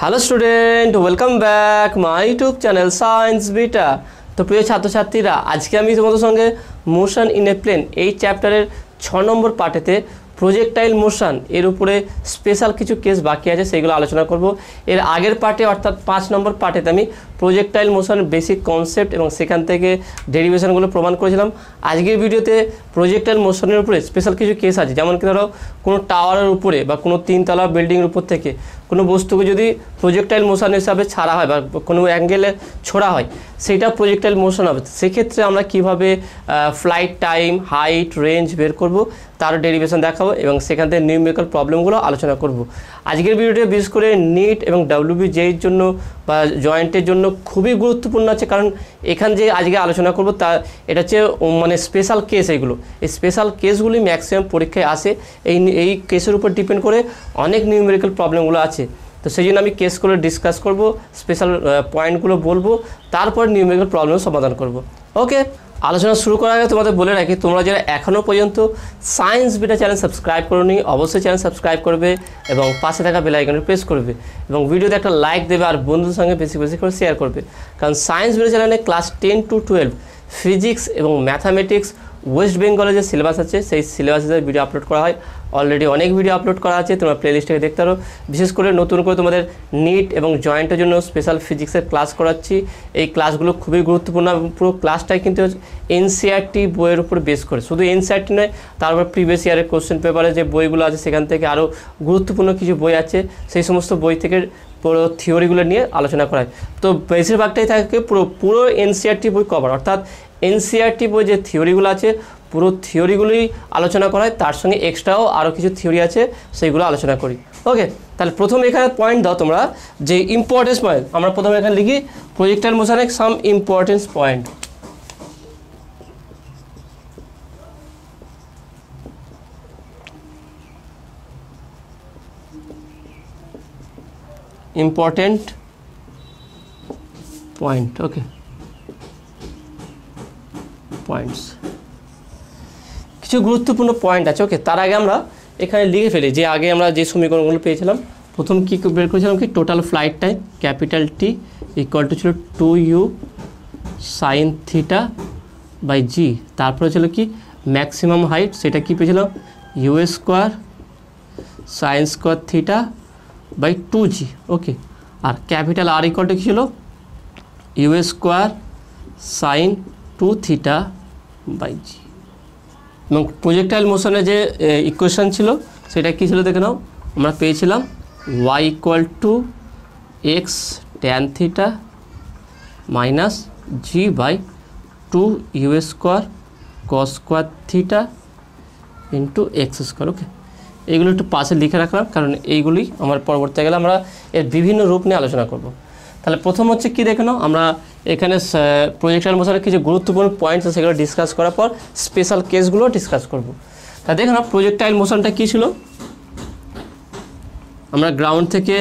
Hello student, welcome back my YouTube channel science beta. তো প্রিয় ছাত্রছাত্রীরা, আজকে আমি তোমাদের সঙ্গে মোশন ইন এ প্লেন এই চ্যাপ্টারের 6 নম্বর পার্টেতে প্রজেক্টাইল মোশন এর উপরে স্পেশাল কিছু কেস বাকি আছে, সেগুলো আলোচনা করব। এর আগের পার্টে অর্থাৎ 5 নম্বর পার্টেতে আমি প্রজেক্টাইল মোশনের বেসিক কনসেপ্ট এবং সেখান থেকে ডেরিভেশনগুলো প্রমাণ করেছিলাম। আজকের ভিডিওতে প্রজেক্টাইল মোশনের উপরে স্পেশাল কিছু কেস আছে, যেমন কি ধরো কোনো টাওয়ারের উপরে বা কোনো 3তলা বিল্ডিংয়ের উপর থেকে কোনো বস্তুকে যদি প্রজেক্টাইল মোশন হিসাবে ছাড়া হয় বা কোনো অ্যাঙ্গেলে ছোড়া হয়, সেটা প্রজেক্টাইল মোশন হবে। সেক্ষেত্রে আমরা কিভাবে ফ্লাইট টাইম, হাইট, রেঞ্জ বের করব, তার ডেরিভেশন দেখাবো এবং সেখান থেকে নিউমেরিক্যাল প্রবলেমগুলো আলোচনা করব। আজকের ভিডিওটি বিশেষ করে নিট এবং WBJEE এর জন্য বা জয়েন্টের জন্য খুবই গুরুত্বপূর্ণ আছে, কারণ এখান যে আজকে আলোচনা করব তা এটা হচ্ছে মানে স্পেশাল কেস। এইগুলো এই স্পেশাল কেসগুলি ম্যাক্সিমাম পরীক্ষায় আসে। এই কেসের উপর ডিপেন্ড করে অনেক নিউমেরিক্যাল প্রবলেমগুলো আছে। তো সেই জন্য আমি কেসগুলো ডিসকাস করব, স্পেশাল পয়েন্টগুলো বলবো, তারপর নিউমেরিক্যাল প্রবলেমের সমাধান করব। ওকে, আলোচনা শুরু করার আগে তোমাদের বলে রাখি, তোমরা যারা এখনও পর্যন্ত সায়েন্স বিটা চ্যানেল সাবস্ক্রাইব করোনি, অবশ্যই চ্যানেল সাবস্ক্রাইব করবে এবং পাশে থাকা বেল আইকনে প্রেস করবে এবং ভিডিওতে একটা লাইক দেবে আর বন্ধুদের সঙ্গে বেশি বেশি করে শেয়ার করবে। কারণ সায়েন্স বিটা চ্যানেলে ক্লাস 10 to 12 ফিজিক্স এবং ম্যাথামেটিক্স ওয়েস্ট বেঙ্গলের যে সিলেবাস আছে সেই সিলেবাসের ভিডিও আপলোড করা হয়। অলরেডি অনেক ভিডিও আপলোড করা আছে, তোমরা প্লেলিস্টে দেখতে পারো। বিশেষ করে নতুন করে তোমাদের নিট এবং জয়েন্টের জন্য স্পেশাল ফিজিক্সের ক্লাস করাচ্ছি। এই ক্লাসগুলো খুবই গুরুত্বপূর্ণ এবং পুরো ক্লাসটাই কিন্তু এনসিইআরটি বইয়ের উপর বেস করে, শুধু এনসিইআরটি নয়, তারপর প্রিভিয়াস ইয়ারের কোশ্চেন পেপারে যে বইগুলো আছে সেখান থেকে আরও গুরুত্বপূর্ণ কিছু বই আছে, সেই সমস্ত বই থেকে পুরো থিওরিগুলো নিয়ে আলোচনা করা হয়। তো বেশিরভাগটাই থাকে পুরো এনসিইআরটি বই কভার, অর্থাৎ এনসিইআরটি বই যে থিওরিগুলো আছে পুরো থিওরিগুলোই আলোচনা করা হয়, তার সঙ্গে এক্সট্রাও আরও কিছু থিওরি আছে সেইগুলো আলোচনা করি। ওকে, তাহলে প্রথমে এখানে পয়েন্ট দাও তোমরা, যে ইম্পর্টেন্স পয়েন্ট আমরা প্রথমে এখানে লিখি প্রজেক্টাইল মোশনের সাম ইম্পর্টেন্স পয়েন্ট। ইম্পর্টেন্ট পয়েন্ট, ওকে, পয়েন্টস, কিছু গুরুত্বপূর্ণ পয়েন্ট আছে। ওকে, তার আগে আমরা এখানে লিখে ফেলি যে আগে আমরা যে সমীকরণগুলো পেয়েছিলাম, প্রথম কী বের করেছিলাম কি total flight time capital T equal to ছিল 2u sine theta by g, তারপরে ছিল কি ম্যাক্সিমাম হাইট, সেটা কি পেয়েছিলাম u square sine square theta by 2g। Okay, আর ক্যাপিটাল R ইকুয়াল টু কী ছিল u square sine 2 theta by g। এবং প্রজেক্টাইল মোশনের যে ইকুয়েশন ছিল সেটা কী ছিল দেখে নাও, আমরা পেয়েছিলাম y equal to x tan theta minus g by 2u square cos square theta into x square. Okay, এইগুলো একটু পাশে লিখে রাখলাম, কারণ এইগুলি আমার পরবর্তী গেলে আমরা এর বিভিন্ন রূপ নিয়ে আলোচনা করব। তাহলে প্রথম হচ্ছে কি দেখে নাও, আমরা এখানে প্রজেক্টাইল মোশনের কিছু গুরুত্বপূর্ণ পয়েন্টস সেগুলো ডিসকাস করার পর স্পেশাল কেসগুলো ডিসকাস করব। তা দেখে নাও প্রজেক্টাইল মোশনটা কী ছিল, আমরা গ্রাউন্ড থেকে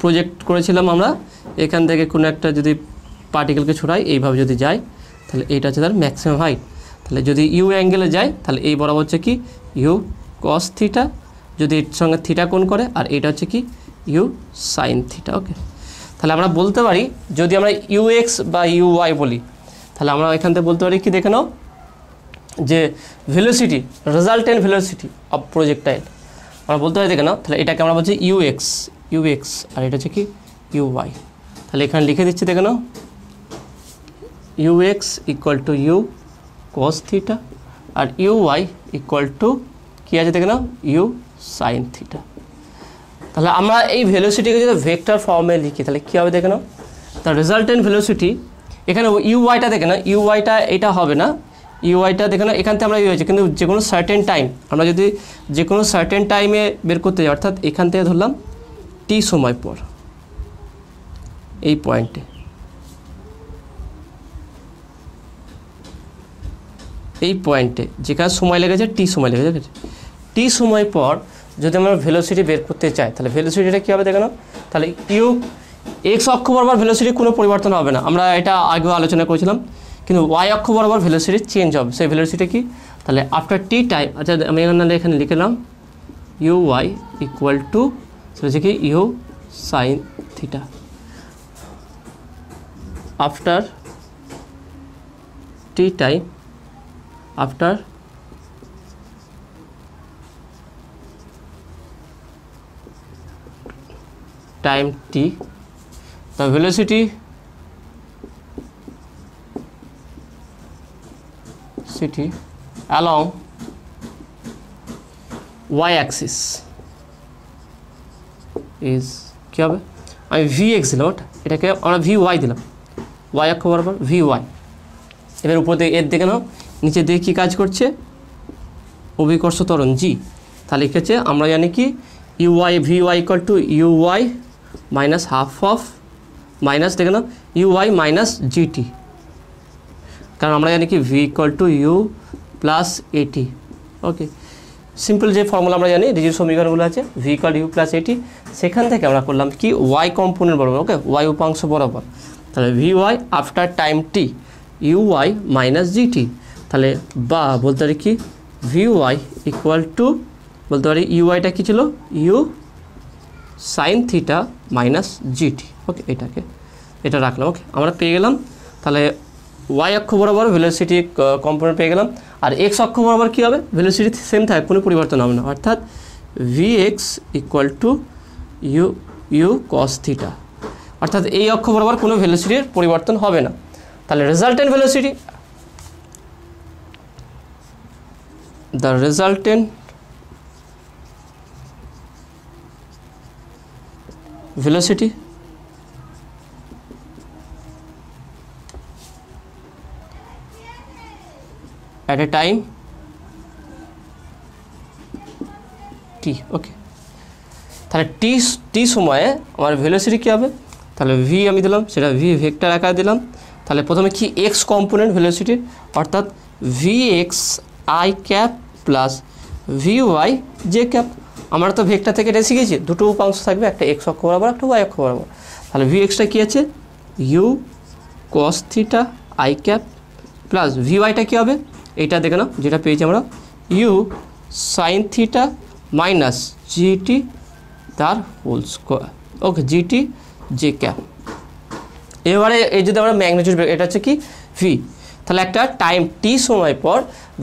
প্রজেক্ট করেছিলাম, আমরা এখান থেকে কোনো একটা যদি পার্টিকেলকে ছড়াই এইভাবে যদি যায়, তাহলে এইটা হচ্ছে তার ম্যাক্সিমাম হাইট। তাহলে যদি ইউ অ্যাঙ্গেলে যায় তাহলে এই বরাবর হচ্ছে কি ইউ কস থিটা, যদি এর সঙ্গে থিটা কোণ করে, আর এইটা হচ্ছে কি ইউ সাইন থিটা। ওকে, তাহলে আমরা বলতে পারি যদি আমরা UX বা UY বলি, তাহলে আমরা এখান থেকে বলতে পারি কি দেখে নাও যে velocity, resultant velocity of projectile আমরা বলতে পারি দেখে নাও, তাহলে এটাকে আমরা বলছি UX আর এটা হচ্ছে কি UY। তাহলে এখানে লিখে দিচ্ছি দেখে নাও UX equal to you cos theta আর UY ইকুয়াল টু কী আছে দেখে নাও ইউ সাইন থিটা। তাহলে আমরা এই ভেলোসিটিকে যদি ভেক্টর ফর্মে লিখি তাহলে কী হবে দেখে নাও, তার রেজাল্টেন্ট ভেলোসিটি এখানে UYটা দেখে না, UYটা এটা হবে না, UYটা দেখে না, এখান থেকে আমরা হয়েছে কিন্তু যে কোনো সার্টেন টাইম, আমরা যদি যে কোনো সার্টেন টাইমে বের করতে যাই, অর্থাৎ এখান থেকে ধরলাম T সময় পর এই পয়েন্টে, যেখানে সময় লেগেছে T সময় লেগেছে, T সময় পর যদি আমরা ভেলোসিটি বের করতে চাই তাহলে ভেলোসিটিটা কী হবে দেখে নাও, তাহলে এক্স অক্ষ বরাবর ভেলোসিটি কোনো পরিবর্তন হবে না, আমরা এটা আগেও আলোচনা করেছিলাম, কিন্তু ওয়াই অক্ষ বরাবর ভেলোসিটি চেঞ্জ হবে। সেই ভেলোসিটি কি, তাহলে আফটার টি টাইম, আচ্ছা আমি এখানে লিখলাম ইউ ওয়াই ইকুয়াল টু সেটা হচ্ছে কি you sine theta after t time after time t the velocity along y axis is কি হবে আমি vx দিলাম এটাকে আমরা vy দিলাম y অক্ষ বরাবর vy এবার উপর থেকে এর দিকে নাও নিচে দিয়ে কি কাজ করছে অভিকর্ষ ত্বরণ g তাহলে লিখেছে আমরা জানি কি uy vy equal to uy minus half of minus দেখে না uy minus gt কারণ আমরা জানি কি v equal to u plus at okay simple যে ফর্মুলা আমরা জানি রিজিড সমীকরণগুলো আছে v equal to u plus at সেখান থেকে আমরা করলাম কি y কম্পোনেন্ট বরাবর ওকে y উপাংশ বরাবর তাহলে vy after time t uy minus gt তাহলে বা বলতে পারি কি vy equal to বলতে পারি uyটা কি ছিল u sin theta minus g t okay এটা রাখলাম ওকে আমরা পেয়ে গেলাম তাহলে y অক্ষ বরাবর ভেলোসিটি কম্পোনেন্ট পেয়ে গেলাম আর x অক্ষ বরাবর কী হবে ভেলোসিটি সেম থাকে কোনো পরিবর্তন হবে না অর্থাৎ vx equal to u cos theta অর্থাৎ এই অক্ষ বরাবর কোনো ভেলোসিটির পরিবর্তন হবে না তাহলে resultant velocity the resultant velocity at a time t ওকে তাহলে t সময়ে আমার ভেলোসিটি কী হবে তাহলে v আমি দিলাম সেটা v ভেক্টর আকারে দিলাম তাহলে প্রথমে কি x কম্পোনেন্ট ভেলোসিটির অর্থাৎ vx i cap plus vy j cap আমরা তো ভেক্টর থেকে এটা শিখেছি দুটো উপাংশ থাকবে একটা x অক্ষ বরাবর একটা y অক্ষ বরাবর তাহলে vxটা কি আছে u cos theta i cap plus vyটা কি হবে এইটা দেখে নাও যেটা পেয়েছি আমরা u sin theta minus gt তার whole square okay gt j cap এবারে এই যদি আমরা ম্যাগনিটিউড এটা হচ্ছে কি v তাহলে একটা টাইম t সময় পর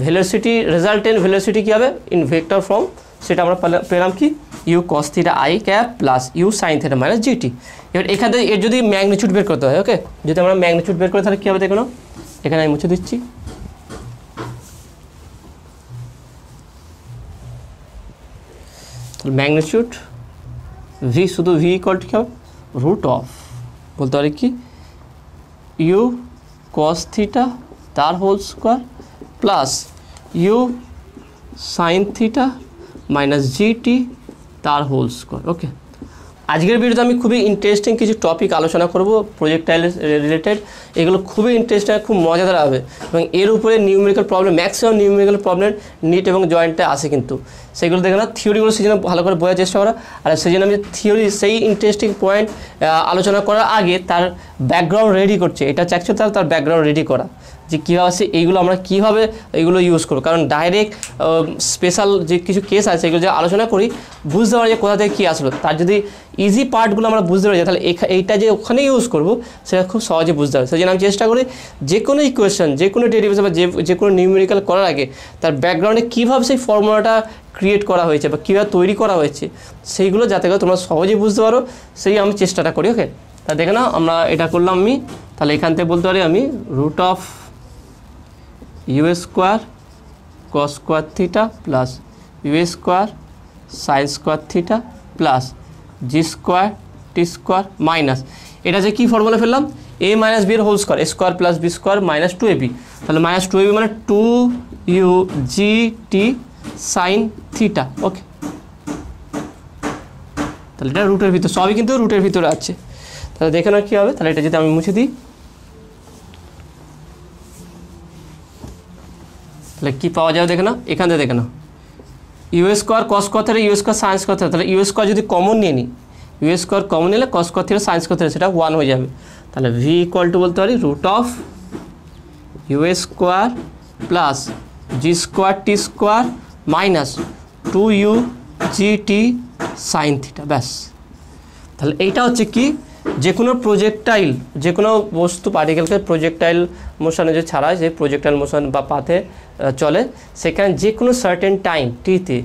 ভেলোসিটি রেজাল্টেন্ট ভেলোসিটি কী হবে ইন ভেক্টর ফর্ম সেটা আমরা পেলাম কি you cos theta i cap plus you sine theta minus g t এবার এখান থেকে এর যদি ম্যাগনিটিউড বের করতে হয় ওকে যদি আমরা ম্যাগনিটিউড বের করি তাহলে কী হবে দেখো এখানে আমি মুছে দিচ্ছি তাহলে ম্যাগনিটিউড ভি শুধু ভি ইকুয়াল টু কী হবে রুট অফ বলতে পারি কি ইউ কস থিটা তার whole square plus you sine theta minus g t তার হোল স্কোয়ার ওকে আজকের ভিডিওতে আমি খুবই ইন্টারেস্টিং কিছু টপিক আলোচনা করব প্রজেক্টাইল রিলেটেড এগুলো খুবই ইন্টারেস্টিং খুব মজাদার হবে এবং এর উপরে numerical problem maximum numerical problem NEET এবং জয়েন্টে আসে কিন্তু সেগুলো দেখে না থিওরিগুলো সেজন্য ভালো করে বোঝার চেষ্টা করা আর সেজন্য আমি থিওরি সেই ইন্টারেস্টিং পয়েন্ট আলোচনা করার আগে তার ব্যাকগ্রাউন্ড রেডি করছে এটা চাইছে তার ব্যাকগ্রাউন্ড রেডি করা যে কীভাবে আছে এইগুলো আমরা কীভাবে এইগুলো ইউজ করব কারণ ডাইরেক্ট স্পেশাল যে কিছু কেস আছে এগুলো যে আলোচনা করি বুঝতে পারি যে কোথা থেকে কী আসলো তার যদি ইজি পার্টগুলো আমরা বুঝতে পারি তাহলে এইটা যে ওখানে ইউজ করবো সেটা খুব সহজে বুঝতে পারি সেই জন্য আমি চেষ্টা করি যে কোনো ইকুয়েশন যে কোনো ডেরিভেশন বা যে কোনো নিউমেরিক্যাল করার আগে তার ব্যাকগ্রাউন্ডে কীভাবে সেই ফর্মুলাটা ক্রিয়েট করা হয়েছে বা কীভাবে তৈরি করা হয়েছে সেইগুলো যাতে করে তোমরা সহজেই বুঝতে পারো সেই আমি চেষ্টাটা করি ওকে তা দেখে না আমরা এটা করলাম আমি তাহলে এখান থেকে বলতে পারি আমি root of you square cos square theta plus u square sine square theta plus g square t square minus এটা যে কী ফর্মুলা ফেললাম এ মাইনাস বি এর whole square square plus b square minus two a b তাহলে minus two a b মানে two u g t sine theta okay তাহলে এটা রুটের ভিতরে সবই কিন্তু রুটের ভিতরে আছে তাহলে দেখে না কী হবে তাহলে এটা যদি আমি মুছে দিই তাহলে কী পাওয়া যাবে দেখে না এখান থেকে দেখে না ইউ স্কোয়ার কস স্কোয়ার থেকে ইউ স্কোয়ার সাইন স্কোয়ার থেকে তাহলে ইউ স্কোয়ার যদি কমন নিয়ে নিই ইউ স্কোয়ার কমন নিলে কস স্কোয়ার থেকে সাইন স্কোয়ার থেকে সেটা 1 হয়ে যাবে তাহলে ভি ইকুয়াল টু বলতে পারি root of you square plus g square t square minus two u g t sine theta ব্যাস তাহলে এইটা হচ্ছে কি যে কোনো প্রজেক্টাইল, যে কোনো বস্তু পার্টিকেলকে প্রজেক্টাইল মোশনে যে ছাড়া, যে প্রজেক্টাইল মোশন বা পাথে চলে, সেখানে যে কোনো সার্টেন টাইম টিতে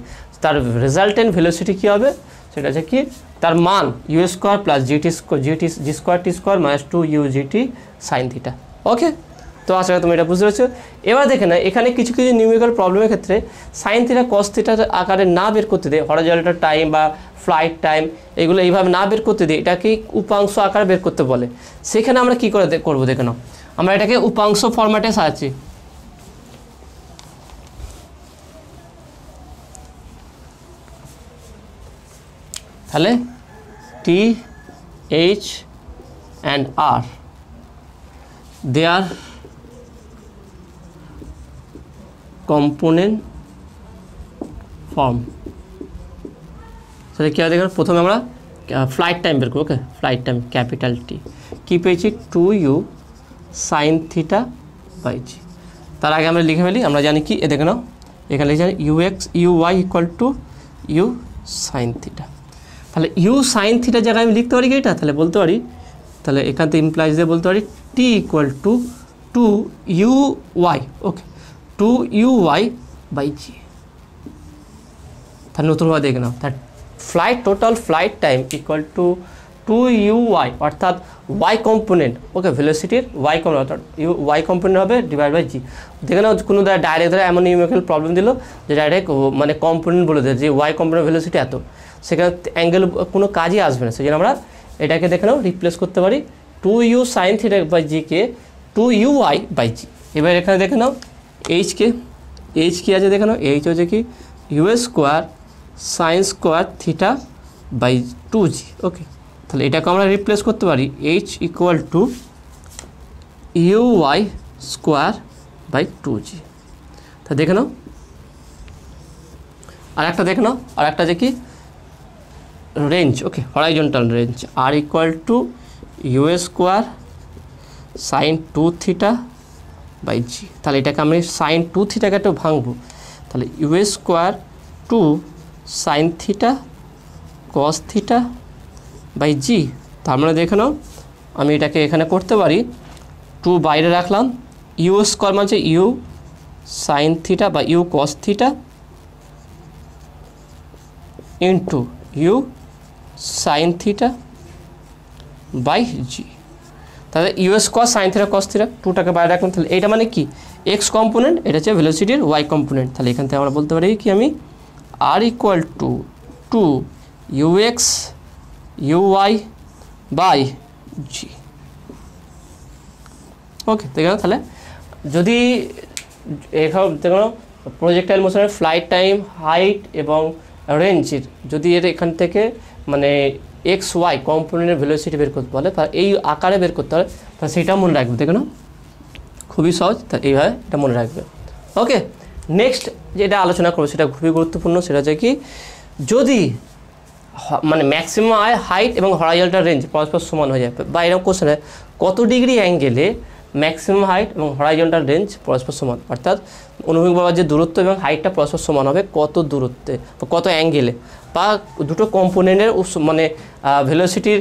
তার রেজাল্টেন্ট ভেলোসিটি কী হবে, সেটা হচ্ছে কি তার মান u square plus g square t square minus 2 u g t sine theta. Okay, তো আশা করি তুমি এটা বুঝতে পেরেছো। এবার দেখে না, এখানে কিছু কিছু নিউমেরিক্যাল প্রবলেমের ক্ষেত্রে সাইন থিটা কস থিটার আকারে না বের করতে দেয়, হরাইজন্টাল টাইম বা ফ্লাইট টাইম এগুলো এইভাবে না বের করতে দিই, এটাকে উপাংশ আকারে বের করতে বলে। সেখানে আমরা কী করে করবো দেখে নাও, আমরা এটাকে উপাংশ ফরম্যাটে সাজাচ্ছি। তাহলে T H and R their component form. তাহলে কী হয় দেখুন, প্রথমে আমরা ফ্লাইট টাইম বের করবো। ওকে, ফ্লাইট টাইম ক্যাপিটাল টি কী পেয়েছি 2u sine theta by g. তার আগে আমরা লিখে ফেলি, আমরা জানি কি দেখে নাও, এখানে লিখে জানি U Y equal to you sine theta. তাহলে ইউ সাইন থিটার জায়গায় আমি লিখতে পারি কি এটা, তাহলে বলতে পারি, তাহলে এখান থেকে ইমপ্লাইজ দিয়ে বলতে পারি t equal to 2u/y। Okay, 2u/y by g. তাহলে নতুনভাবে দেখে নাও, তার total flight time equal to 2u/y অর্থাৎ ওয়াই কম্পোনেন্ট। ওকে, ভেলোসিটির ওয়াই কম্পোনেন্ট অর্থাৎ ওয়াই কম্পোনেন্ট হবে ডিভাইড বাই জি। দেখে নাও, কোনো ডাইরেক্ট ধরে এমন নিউমেরিক্যাল প্রবলেম দিল যে ডাইরেক্ট মানে কম্পোনেন্ট বলে দেয় যে ওয়াই কম্পোনেন্ট ভেলোসিটি এত, সেখানে অ্যাঙ্গেল কোনো কাজই আসবে না। সেই জন্য আমরা এটাকে দেখে নাও রিপ্লেস করতে পারি 2u সাইন থিটা বাই জিকে 2u/y বাই জি। এবার এখানে দেখে নাও এইচ কি আছে দেখে নাও, এইচ হচ্ছে কি you square sine square theta by 2g। Okay, তাহলে এটাকে আমরা রিপ্লেস করতে পারি এইচ ইকুয়াল টু ইউ/y স্কোয়ার বাই 2g। তা দেখে নাও, আর একটা দেখে নাও, আর একটা যে কি range. Okay, horizontal range R equal to you square sine 2 theta by g. তাহলে এটাকে আমি সাইন 2 থিটাকে একটু ভাঙবো, তাহলে you square 2 sine theta cos theta by g. তার মানে দেখে নাও, আমি এটাকে এখানে করতে পারি 2 বাইরে রাখলাম, ইউ স্কোয়ার মানে ইউ সাইন থিটা বা u cos theta into u sine theta by g. তাহলে you square sine theta cos theta 2টাকে বাইরে রাখলাম। তাহলে এটা মানে কি এক্স কম্পোনেন্ট, এটা হচ্ছে ভেলোসিটির ওয়াই কম্পোনেন্ট। তাহলে এখান থেকে আমরা বলতে পারি কি আমি R equal to 2 ux uy by g. Okay, দেখো তাহলে যদি এখানে দেখো প্রজেক্টাইল মোশনের ফ্লাইট টাইম, হাইট এবং রেঞ্জের যদি এর এখান থেকে মানে এক্স ওয়াই কম্পোনেন্টের ভেলোসিটি বের করতে বলে, তাহলে এই আকারে বের করতে হবে, তাহলে সেটা মনে রাখবে। দেখো না, খুবই সহজ, তা এইভাবে এটা মনে রাখবে। ওকে, নেক্সট যেটা আলোচনা করবো সেটা খুবই গুরুত্বপূর্ণ, সেটা হচ্ছে কি যদি মানে ম্যাক্সিমাম হাইট এবং হরাইজন্টাল রেঞ্জ পরস্পর সমান হয়ে যায়, বা এরকম কোশ্চেন হয় কত ডিগ্রি অ্যাঙ্গেলে ম্যাক্সিমাম হাইট এবং হরাইজন্টাল রেঞ্জ পরস্পর সমান, অর্থাৎ অনুভূমিক বরাবর যে দূরত্ব এবং হাইটটা পরস্পর সমান হবে কত দূরত্বে বা কত অ্যাঙ্গেলে, বা দুটো কম্পোনেন্টের মানে ভেলোসিটির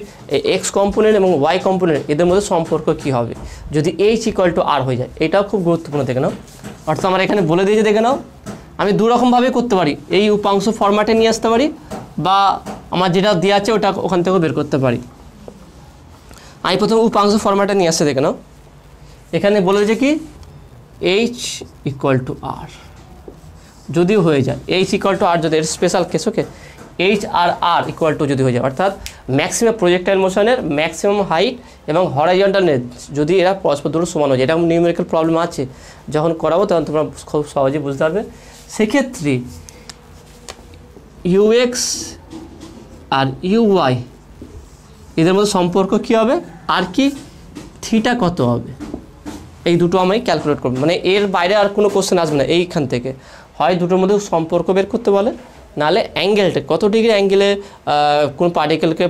এক্স কম্পোনেন্ট এবং ওয়াই কম্পোনেন্ট এদের মধ্যে সম্পর্ক কী হবে যদি এইচ ইকুয়াল টু আর হয়ে যায়। এটাও খুব গুরুত্বপূর্ণ, দেখে নাও। অর্থাৎ আমরা এখানে বলে দিয়েছি, দেখে নাও, আমি দুরকমভাবে করতে পারি, এই উপাংশ ফরম্যাটে নিয়ে আসতে পারি, বা আমার যেটা দেওয়া আছে ওটা ওখান থেকেও বের করতে পারি। আমি প্রথমে উপাংশ ফরম্যাটে নিয়ে আসতে, দেখে নাও, এখানে বলে দিয়েছে কি এইচ ইকুয়াল টু আর যদি হয়ে যায়, এইচ ইকুয়াল টু আর যদি এর স্পেশাল কেস। ওকে, এইচ আর আর ইকুয়াল টু যদি হয়ে যায়, অর্থাৎ ম্যাক্সিমাম প্রজেক্টাইল মোশনের ম্যাক্সিমাম হাইট এবং হরাইজন্টাল রেঞ্জ যদি এরা পরস্পর দূর সমান হয়ে যায়, এটা নিউমেরিক্যাল প্রবলেম আছে, যখন করাবো তখন তোমরা খুব সহজেই বুঝতে পারবে। সেক্ষেত্রে ইউএক্স আর ইউওয়াই এদের মধ্যে সম্পর্ক কী হবে, আর কি থিটা কত হবে, এই দুটো আমি ক্যালকুলেট করবো। মানে এর বাইরে আর কোনো কোশ্চেন আসবে না এইখান থেকে, হয় দুটোর মধ্যে সম্পর্ক বের করতে বলে, নাহলে অ্যাঙ্গেলটা কত ডিগ্রি অ্যাঙ্গেলে কোন পার্টিকেলকে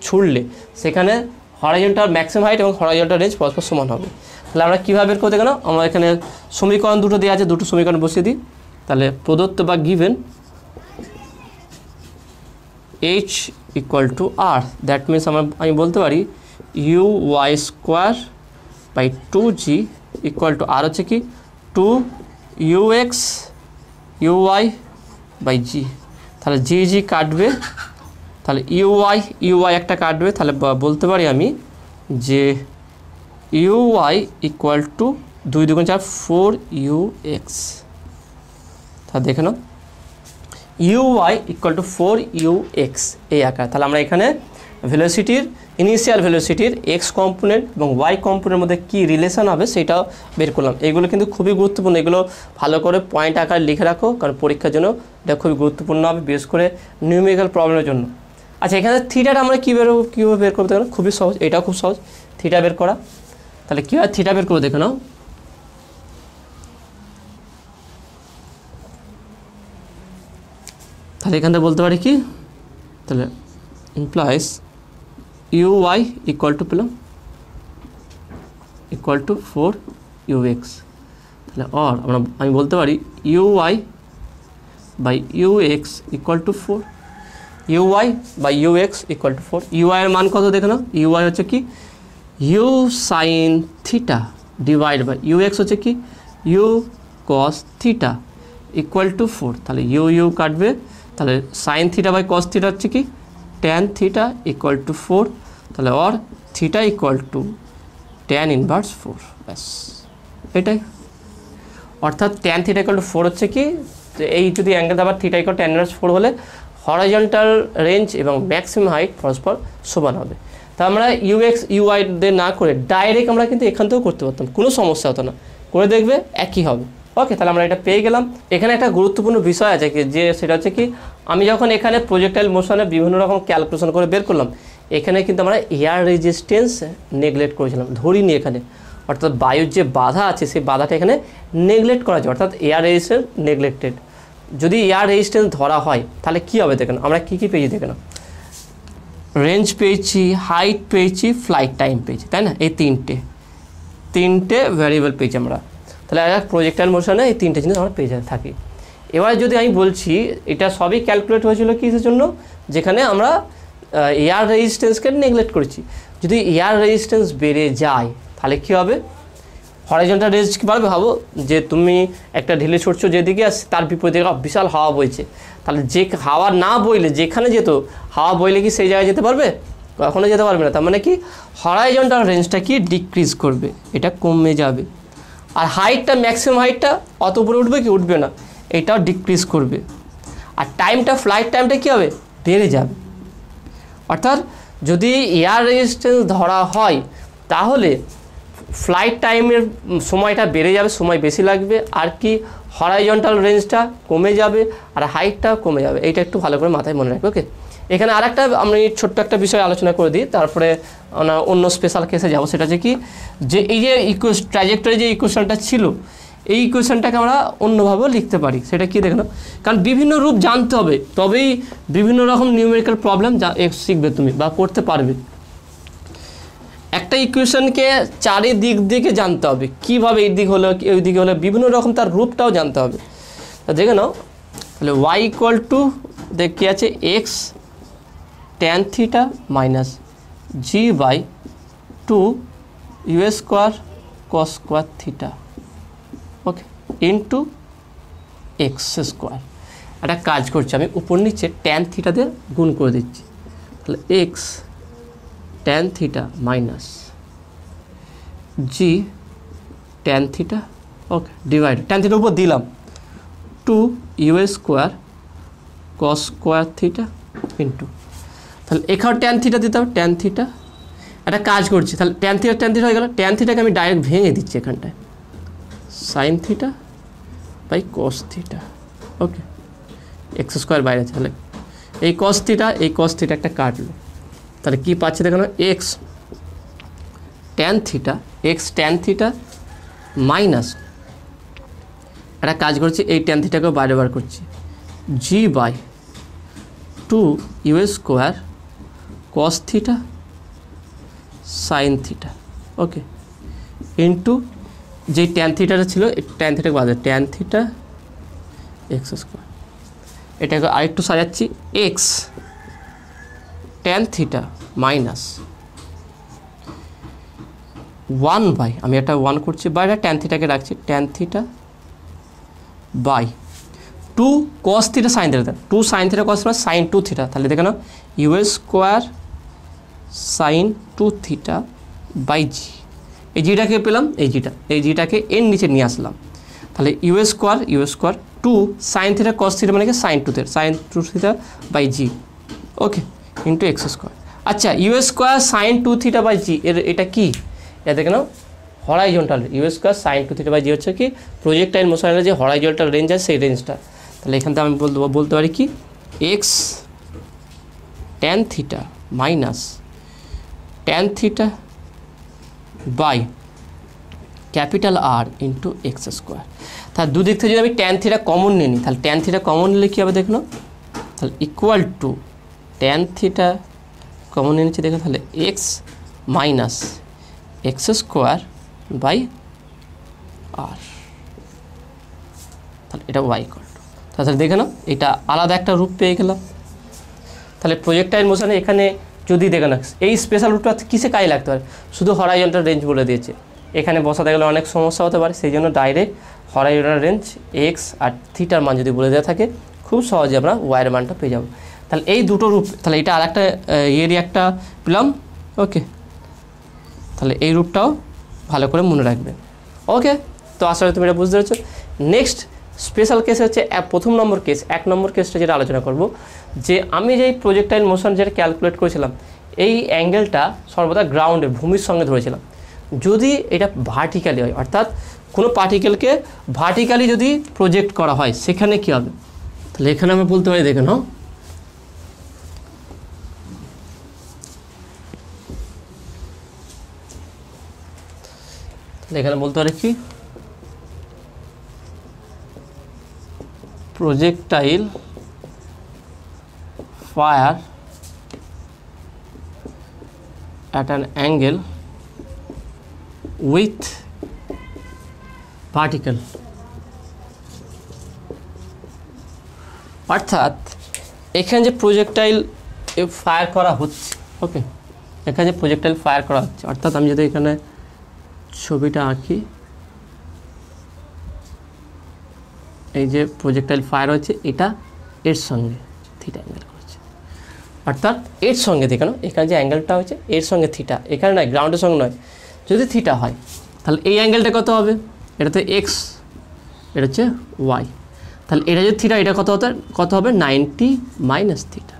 ছুড়লে সেখানে হরাইজন্টাল ম্যাক্সিমাম হাইট এবং হরাইজন্টাল রেঞ্জ পরস্পর সমান হবে। তাহলে আমরা কীভাবে বের করতে গেল, আমরা এখানে সমীকরণ দুটো দেওয়া আছে, দুটো সমীকরণ বসিয়ে দিই। তাহলে প্রদত্ত বা given h equal to R, that means আমি বলতে পারি u y square by 2g equal to R হচ্ছে কি 2ux uy বাই জি। তাহলে জি জি কাটবে, তাহলে ইউআই একটা কাটবে, তাহলে বলতে পারি আমি যে ইউআই ইকুয়াল টু 2 2 4 4ux। তাহলে দেখে নাও ইউআই ইকুয়াল টু 4ux এই আকার। তাহলে আমরা এখানে ভেলোসিটির ইনিশিয়াল ভেলোসিটির এক্স কম্পোনেন্ট এবং ওয়াই কম্পোনেন্টের মধ্যে কী রিলেশন হবে সেটাও বের করলাম। এগুলো কিন্তু খুবই গুরুত্বপূর্ণ, এগুলো ভালো করে পয়েন্ট আকারে লিখে রাখো, কারণ পরীক্ষার জন্য এটা খুবই গুরুত্বপূর্ণ হবে, বিশেষ করে নিউমেরিক্যাল প্রবলেমের জন্য। আচ্ছা, এখানে থিটাটা আমরা কীভাবে বের করতে পারি? খুবই সহজ, এটাও খুব সহজ থিটা বের করা। তাহলে কীভাবে থিটা বের করে দেখে নাও। তাহলে এখান থেকে বলতে পারি কি, তাহলে ইমপ্লয়েস uy ইকুয়াল টু পেলাম ইকুয়াল টু 4ux। তাহলে আমি বলতে পারি uy by ux equal to 4, uy by ux equal to 4। uy এর মান কত দেখে নাও, uy হচ্ছে কি u sine theta divide by ux হচ্ছে কি u cos theta equal to 4। তাহলে u কাটবে, তাহলে sine theta by cos theta হচ্ছে কি ট্যান থিটা ইকুয়াল টু 4। তাহলে theta equal to tan inverse 4, ব্যাস এটাই। অর্থাৎ ট্যান থিটা ইকুয়াল টু 4 হচ্ছে কি, এই যদি অ্যাঙ্গেল আবার থিটা ইকুয়াল ট্যান ইনভার্স 4 হলে হরাইজন্টাল রেঞ্জ এবং ম্যাক্সিমাম হাইট পরস্পর সমান হবে। তা আমরা ইউএক্স ইউআই দিয়ে না করে ডাইরেক্ট আমরা কিন্তু এখান থেকেও করতে পারতাম, কোনো সমস্যা হতো না, করে দেখবে একই হবে। ওকে, তাহলে আমরা এটা পেয়ে গেলাম। এখানে একটা গুরুত্বপূর্ণ বিষয় আছে কি, যে সেটা হচ্ছে কি, আমি যখন এখানে প্রজেক্টাইল মোশনে বিভিন্ন রকম ক্যালকুলেশন করে বের করলাম, এখানে কিন্তু আমরা এয়ার রেজিস্ট্যান্স নেগলেক্ট করেছিলাম, ধরিনি এখানে। অর্থাৎ বায়ুর যে বাধা আছে সেই বাধাটা এখানে নেগলেক্ট করা যায়, অর্থাৎ এয়ার রেজিস্ট্যান্স নেগলেক্টেড। যদি এয়ার রেজিস্ট্যান্স ধরা হয় তাহলে কী হবে দেখেন, আমরা কী কী পেয়েছি দেখেন, রেঞ্জ পেয়েছি, হাইট পেয়েছি, ফ্লাইট টাইম পেয়েছি, তাই না? এই তিনটে ভ্যারিয়েবল পেয়েছি আমরা। তাহলে প্রজেক্টাইল মোশনে এই তিনটে জিনিস আমরা পেয়ে থাকি। এবার যদি আমি বলছি এটা সবই ক্যালকুলেট হয়েছিল কিসের জন্য, যেখানে আমরা এয়ার রেজিস্ট্যান্সকে নেগলেক্ট করেছি। যদি এয়ার রেজিস্ট্যান্স বেড়ে যায় তাহলে কী হবে, হরাইজন্টাল রেঞ্জ কী বাড়বে। ভাবো যে তুমি একটা ঢিলে ছুটছো যেদিকে, তার বিপরীতে বিশাল হাওয়া বইছে, তাহলে যে হাওয়া না বইলে যেখানে যেত, হাওয়া বইলে কি সেই জায়গায় যেতে পারবে? কখনো যেতে পারবে না। তার মানে কি হরাইজন্টাল রেঞ্জটা কি ডিক্রিজ করবে, এটা কমে যাবে। আর হাইটটা, ম্যাক্সিমাম হাইটটা অত উপরে উঠবে কি, উঠবে না, এটাও ডিক্রিজ করবে। আর টাইমটা, ফ্লাইট টাইমটা কী হবে, বেড়ে যাবে। অর্থাৎ যদি এয়ার রেজিস্ট্যান্স ধরা হয় তাহলে ফ্লাইট টাইমের সময়টা বেড়ে যাবে, সময় বেশি লাগবে, আর কি হরাইজন্টাল রেঞ্জটা কমে যাবে, আর হাইটটাও কমে যাবে। এইটা একটু ভালো করে মাথায় মনে রাখবে। ওকে, এখানে আরেকটা আমি ছোট্ট একটা বিষয় আলোচনা করে দিই, তারপরে আমরা অন্য স্পেশাল কেসে যাব। সেটা হচ্ছে কি, যে এই যে ট্র্যাজেক্টরি যে ইকুয়েশনটা ছিল, এই ইকুয়েশনটাকে আমরা অন্যভাবেও লিখতে পারি। সেটা কি দেখো, কারণ বিভিন্ন রূপ জানতে হবে, তবেই বিভিন্ন রকম নিউমেরিক্যাল প্রবলেম শিখবে তুমি বা করতে পারবে। একটা ইকুয়েশনকে চারিদিক দিকে জানতে হবে, কীভাবে এই দিক হলো ওই দিকে হলো, বিভিন্ন রকম তার রূপটাও জানতে হবে। তা দেখে নাও, তাহলে ওয়াই ইকুয়াল টু কী আছে, X tan theta minus G by 2 square cos square theta, okay, into x square. একটা কাজ করছি আমি, উপর নিচে ট্যান থিটা দিয়ে গুণ করে দিচ্ছি। তাহলে এক্স ট্যান থিটা মাইনাস জি ট্যান থিটা, ওকে, ডিভাইড ট্যান থিটার উপর দিলাম 2 square cos square theta into, তাহলে এখানে ট্যান থিটা দিতে হবে, ট্যান থিটা। একটা কাজ করছি, তাহলে ট্যান থিটা হয়ে গেল, ট্যান থিটাকে আমি ডাইরেক্ট ভেঙে দিচ্ছি এখানটায়, sine theta by cos theta, okay, X square বাইরে আছে। তাহলে এই কস থিটা একটা কাটলো, তাহলে কী পাচ্ছি দেখানো, এক্স ট্যান থিটা মাইনাস, একটা কাজ করছি, এই ট্যান থিটাকেও বাইরে বার করছি, g by 2 square cos theta sine theta, okay, into যে ট্যান থিটাটা ছিল, ট্যান থিটাকে বাদে ট্যান থিটা এক্স স্কোয়ার। এটাকে আরেকটু সাজাচ্ছি, x tan theta minus 1 by, আমি একটা 1 করছি বাই ট্যান থিটাকে রাখছি, tan theta by 2 cos theta sine theta, 2 sine theta cos theta sine 2 theta, তাহলে দেখে নাও u square sine 2 theta by g. এই জিটাকে পেলাম, এই জিটাকে এর নিচে নিয়ে আসলাম, তাহলে you square 2 sine theta cos theta মানে কি sine 2 theta by g, okay, into x square. আচ্ছা u square sine 2 theta by g এটা কি, এটা দেখে নাও horizontal, u square sine 2 theta by g হচ্ছে কি প্রজেক্টাইল মোশনের যে হরাইজন্টাল রেঞ্জ আছে সেই রেঞ্জটা। তাহলে এখান থেকে আমি বলতে পারি কি X tan theta minus tan theta by capital R into x square. তাহলে দুদিক থেকে যদি আমি ট্যান থিটা কমন নিই, তাহলে ট্যান থিটা কমন নিলে কী হবে দেখলো, তাহলে equal to tan theta common নিয়ে নিচ্ছি দেখো, তাহলে x minus x square by R, তাহলে এটা ওয়াই ইকুয়াল টু। তাহলে দেখে নাও এটা আলাদা একটা রূপ পেয়ে গেলাম। তাহলে প্রজেক্টাইল মোশনে এখানে যদি দেখে না এই স্পেশাল রূপটা কিসে কাজে লাগতে পারে, শুধু হরাইজন্টাল রেঞ্জ বলে দিয়েছে, এখানে বসাতে গেলে অনেক সমস্যা হতে পারে, সেই জন্য ডাইরেক্ট হরাইজন্টাল রেঞ্জ এক্স আর থিটার মান যদি বলে দেওয়া থাকে খুব সহজে আমরা ওয়াইয়ের মানটা পেয়ে যাব। তাহলে এই দুটো রূপ, তাহলে এটা আর একটা ইয়েরই একটা পেলাম, ওকে, তাহলে এই রূপটাও ভালো করে মনে রাখবে, ওকে। তো আসলে তুমি এটা বুঝতে পেরেছো। নেক্সট স্পেশাল কেস হচ্ছে প্রথম নম্বর কেস, 1 নম্বর কেসটা যেটা আলোচনা করব, যে আমি যেই প্রজেক্টাইল মোশন যেটা ক্যালকুলেট করেছিলাম এই অ্যাঙ্গেলটা সর্বদা গ্রাউন্ডে ভূমির সঙ্গে ধরেছিলাম। যদি এটা ভার্টিক্যালি হয়, অর্থাৎ কোনো পার্টিকেলকে ভার্টিক্যালি যদি প্রজেক্ট করা হয় সেখানে কী হবে, তাহলে এখানে আমি বলতে পারি দেখে নাও, তাহলে এখানে বলতে পারি কি projectile fire at an angle with particle, অর্থাৎ এখানে যে প্রজেক্টাইল ফায়ার করা হচ্ছে, ওকে, এখানে যে প্রজেক্টাইল ফায়ার করা হচ্ছে, অর্থাৎ আমি যদি এখানে ছবিটা আঁকি, এই যে প্রজেক্টাইল ফায়ার হচ্ছে এটা এর সঙ্গে থিটা অ্যাঙ্গেল করেছে, অর্থাৎ এর সঙ্গে দেখানো এখানে যে অ্যাঙ্গেলটা হচ্ছে এর সঙ্গে থিটা, এখানে নয় গ্রাউন্ডের সঙ্গে নয়, যদি থিটা হয় তাহলে এই অ্যাঙ্গেলটা কত হবে, এটা তো এক্স, এটা হচ্ছে ওয়াই, তাহলে এটা যদি থিটা, এটা কত হবে 90 মাইনাস থিটা।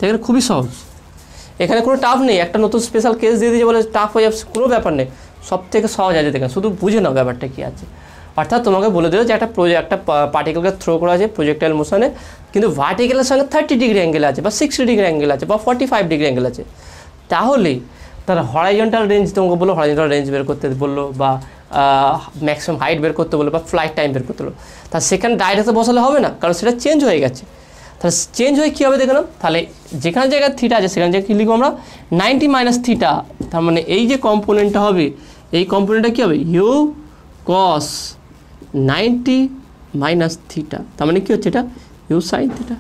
এখানে খুবই সহজ, এখানে কোনো টাফ নেই, একটা নতুন স্পেশাল কেস দিয়ে দিয়েছে বলে টাফ হয়ে যাচ্ছে, কোনো ব্যাপার নেই, সব থেকে সহজ আছে দেখেন, শুধু বুঝে নাও ব্যাপারটা কী আছে। অর্থাৎ তোমাকে বলে দিল যে একটা পার্টিকেলকে থ্রো করা আছে প্রজেক্টাইল মোশনে, কিন্তু ভার্টিক্যালের সঙ্গে 30 ডিগ্রি অ্যাঙ্গেল আছে বা 60 ডিগ্রি অ্যাঙ্গেল আছে বা 45 ডিগ্রি অ্যাঙ্গেল আছে, তাহলে তার হরাইজন্টাল রেঞ্জ তোমাকে বললো, হরাইজন্টাল রেঞ্জ বের করতে বললো বা ম্যাক্সিমাম হাইট বের করতে বললো বা ফ্লাইট টাইম বের করতে বললো, তার সেখানে ডাইরেক্টে বসালে হবে না, কারণ সেটা চেঞ্জ হয়ে গেছে। তাহলে চেঞ্জ হয়ে কী হবে দেখলাম, তাহলে যেখানে জায়গায় থিটা আছে সেখানে জায়গায় কী লিখবো আমরা 90 মাইনাস থিটা, তার মানে এই যে কম্পোনেন্টটা হবে এই কম্পোনেন্টটা কী হবে ইউ কস 90 মাইনাস থিটা, তার মানে কী হচ্ছে এটা ইউ সাইন থিটা।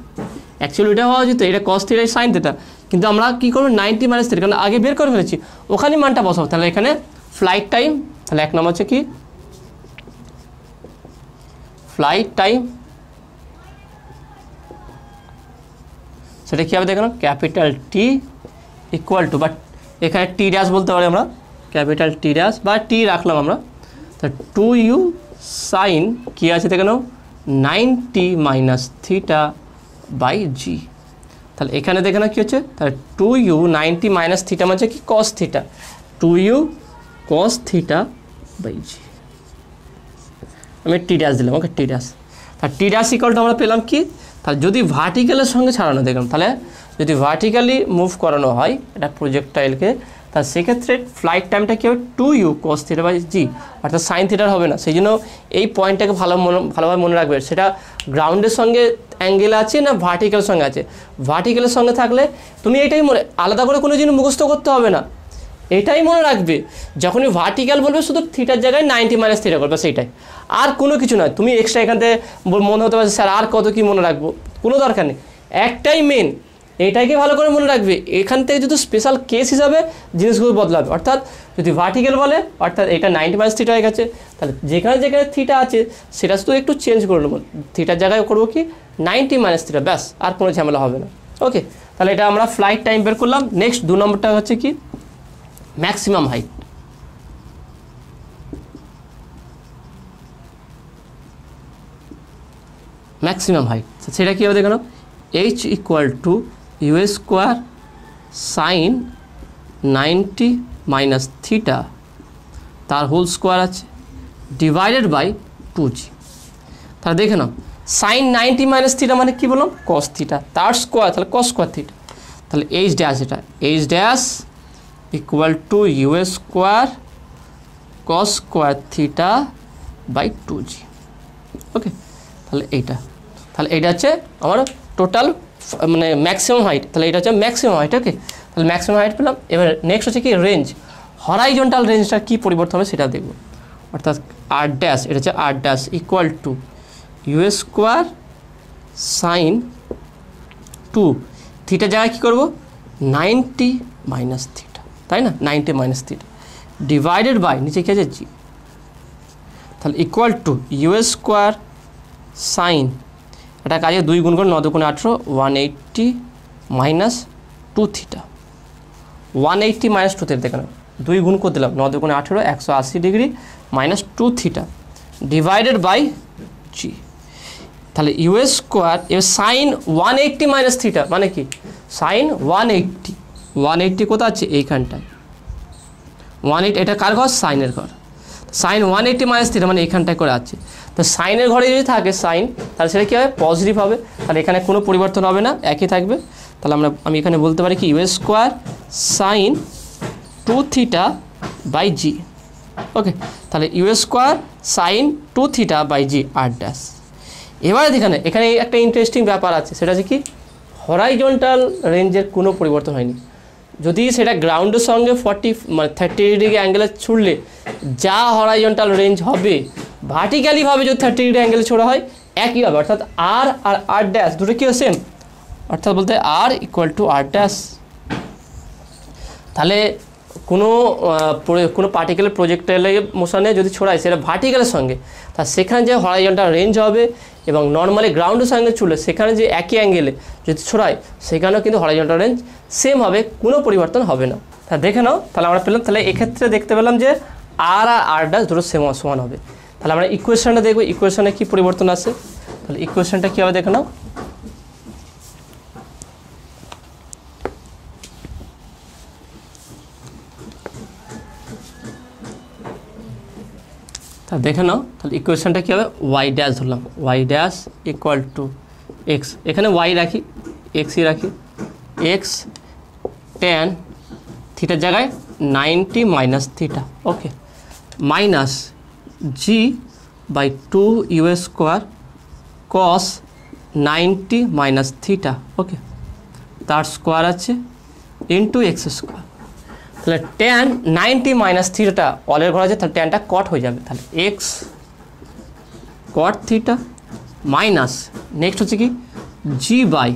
অ্যাকচুয়ালি এটা হওয়া যেত এটা কস থিটা সাইন থিটা, কিন্তু আমরা কী করবো 90 মাইনাস থিটা, কারণ আগে বের করে ফেলেছি, ওখানে মানটা বসাবো। তাহলে এখানে ফ্লাইট টাইম, তাহলে 1 নম্বর হচ্ছে কি ফ্লাইট টাইম, সেটা কী হবে দেখলাম capital T equal two, but এখানে টি ড্যাশ বলতে পারি আমরা, ক্যাপিটাল টি ড্যাশ বা টি রাখলাম আমরা, তা 2u সাইন কী আছে দেখে নাও 90 মাইনাস থিটা বাই জি। তাহলে এখানে দেখে নাও কী হচ্ছে, তাহলে 2u 90 মাইনাস থিটা মানে কি cos theta, 2u cos theta by g, আমি টি ড্যাশ দিলাম, ওকে টি ড্যাশ। তাহলে টি ড্যাশ ইকুয়াল টু আমরা পেলাম কি, তাহলে যদি ভার্টিক্যালের সঙ্গে ছাড়ানো দেখলাম, তাহলে যদি ভার্টিক্যালি মুভ করানো হয় এটা প্রজেক্টাইলকে, তাহলে সেক্ষেত্রে ফ্লাইট টাইমটা কী হবে 2u cos থিটা বাই জি, অর্থাৎ সাইন থিটার হবে না। সেই জন্য এই পয়েন্টটাকে ভালোভাবে মনে রাখবে, সেটা গ্রাউন্ডের সঙ্গে অ্যাঙ্গেল আছে না ভার্টিক্যালের সঙ্গে আছে। ভার্টিক্যালের সঙ্গে থাকলে তুমি এটাই আলাদা করে কোনো জিনিস মুখস্থ করতে হবে না, এটাই মনে রাখবে, যখনই ভার্টিক্যাল বলবে শুধু থিটার জায়গায় 90 মাইনাস থিটা করবে, সেইটাই, আর কোনো কিছু নয়। তুমি এক্সট্রা এখান থেকে মনে হতে পারছে স্যার আর কত কি মনে রাখবো, কোনো দরকার নেই, একটাই মেন এটাকে ভালো করে মনে রাখবে, এখান থেকে যদি স্পেশাল কেস হিসাবে জিনিসগুলো বদলাবে। অর্থাৎ যদি ভার্টিক্যাল বলে অর্থাৎ এটা 90 মাইনাস থিটা হয়ে গেছে, তাহলে যেখানে যেখানে থিটা আছে সেটা শুধু একটু চেঞ্জ করে নেবো, থিটার জায়গায় করবো কি 90 মাইনাস থিটা, ব্যাস, আর কোনো ঝামেলা হবে না। ওকে, তাহলে এটা আমরা ফ্লাইট টাইম বের করলাম। নেক্সট 2 নম্বরটা হচ্ছে কি ম্যাক্সিমাম হাইট। ম্যাক্সিমাম হাইট সেটা কী হবে দেখো, h equal to you square sine 90 minus theta তার হোল স্কোয়ার আছে ডিভাইডেড বাই 2g। তাহলে দেখে নাও সাইন 90 মাইনাস থিটা মানে কী বললাম, কস থিটা, তার স্কোয়ার, তাহলে কস স্কোয়ার থিটা, তাহলে এইচ ড্যাশ, এটা H dash equal to you square cos square theta by 2g। Okay, তাহলে এইটা, তাহলে এইটা হচ্ছে আমার টোটাল মানে ম্যাক্সিমাম হাইট, তাহলে এটা হচ্ছে ম্যাক্সিমাম হাইট। ওকে, তাহলে ম্যাক্সিমাম হাইট পেলাম। এবার নেক্সট হচ্ছে কি রেঞ্জ, হরাইজন্টাল রেঞ্জটা কী পরিবর্তন হবে সেটা দেখব। অর্থাৎ আর ড্যাশ, এটা হচ্ছে R dash equal to you square sine 2 থিটার জায়গায় কী করবো 90 মাইনাস থিটা, তাই না, 90 মাইনাস থিটা ডিভাইডেড বাই নিচে কী আছে জি, তাহলে equal to you square sine, এটা কাজে 2 গুণ করে 9 দুগুণে 18 180 মাইনাস 2 থিটা, 180 মাইনাস 2 থিটা, দেখেন 2 গুণ করে দিলাম 9 দুগুণে 18 180 degree minus 2 theta divided by g. তাহলে ইউ স্কোয়ার এবার সাইন 180 মাইনাস থিটা মানে কি সাইন 180 কোথা আছে এইখানটায় 180, এটা কার ঘর সাইনের ঘর, সাইন 180 মাইনাস থিটা মানে এইখানটায় করে আছে। তো সাইনের ঘরে যদি থাকে সাইন তাহলে সেটা কী হবে পজিটিভ হবে, তাহলে এখানে কোনো পরিবর্তন হবে না, একই থাকবে। তাহলে আমি এখানে বলতে পারি কি you square sine 2 theta by g. Okay, তাহলে you square sine 2 theta by g R dash. এবারে এখানে একটা ইন্টারেস্টিং ব্যাপার আছে, সেটা হচ্ছে কি হরাইজন্টাল রেঞ্জের কোনো পরিবর্তন হয়নি। যদি সেটা গ্রাউন্ডের সঙ্গে 30 ডিগ্রি অ্যাঙ্গেলে ছুড়লে যা হরাইজন্টাল রেঞ্জ হবে ভার্টিক্যালিভাবে যদি 30 ডিগ্রি অ্যাঙ্গেলে ছোড়া হয় একই হবে। অর্থাৎ আর আর আর ড্যাশ দুটো কী সেম, অর্থাৎ বলতে আর ইকুয়াল টু আর ড্যাশ। তাহলে কোনো পার্টিকেলের প্রজেক্টাইল মোশনে যদি ছোড়ায় সেটা ভার্টিক্যালের সঙ্গে, তা সেখানে যে হরাইজন্টাল রেঞ্জ হবে এবং নর্মালি গ্রাউন্ডের সঙ্গে ছুড়লে সেখানে যে একই অ্যাঙ্গেলে যদি ছোড়ায় সেখানেও কিন্তু হরাইজন্টাল রেঞ্জ সেম হবে, কোনো পরিবর্তন হবে না। তা দেখে নাও, তাহলে আমরা পেলাম, তাহলে এক্ষেত্রে দেখতে পেলাম যে আর আর আর ড্যাশ দুটো সমান হবে। তাহলে আমরা ইকুয়েশনটা দেখবো, ইকুয়েশনে কী পরিবর্তন আছে, তাহলে ইকুয়েশনটা কী হবে দেখে নাও। তা দেখে নাও, তাহলে ইকুয়েশনটা কী হবে ওয়াই ড্যাশ ধরলাম, y dash equal to x, এখানে ওয়াই রাখি এক্সই রাখি, এক্স ট্যান থিটার জায়গায় 90 minus theta, okay, minus G by 2 you square cos 90 minus theta, okay, তার স্কোয়ার আছে ইন্টু এক্স স্কোয়ার। তাহলে ট্যান 90 মাইনাস থিটাটা অলের ঘর আছে, তাহলে ট্যানটা কট হয়ে যাবে, তাহলে x cot theta minus next হচ্ছে কি জি বাই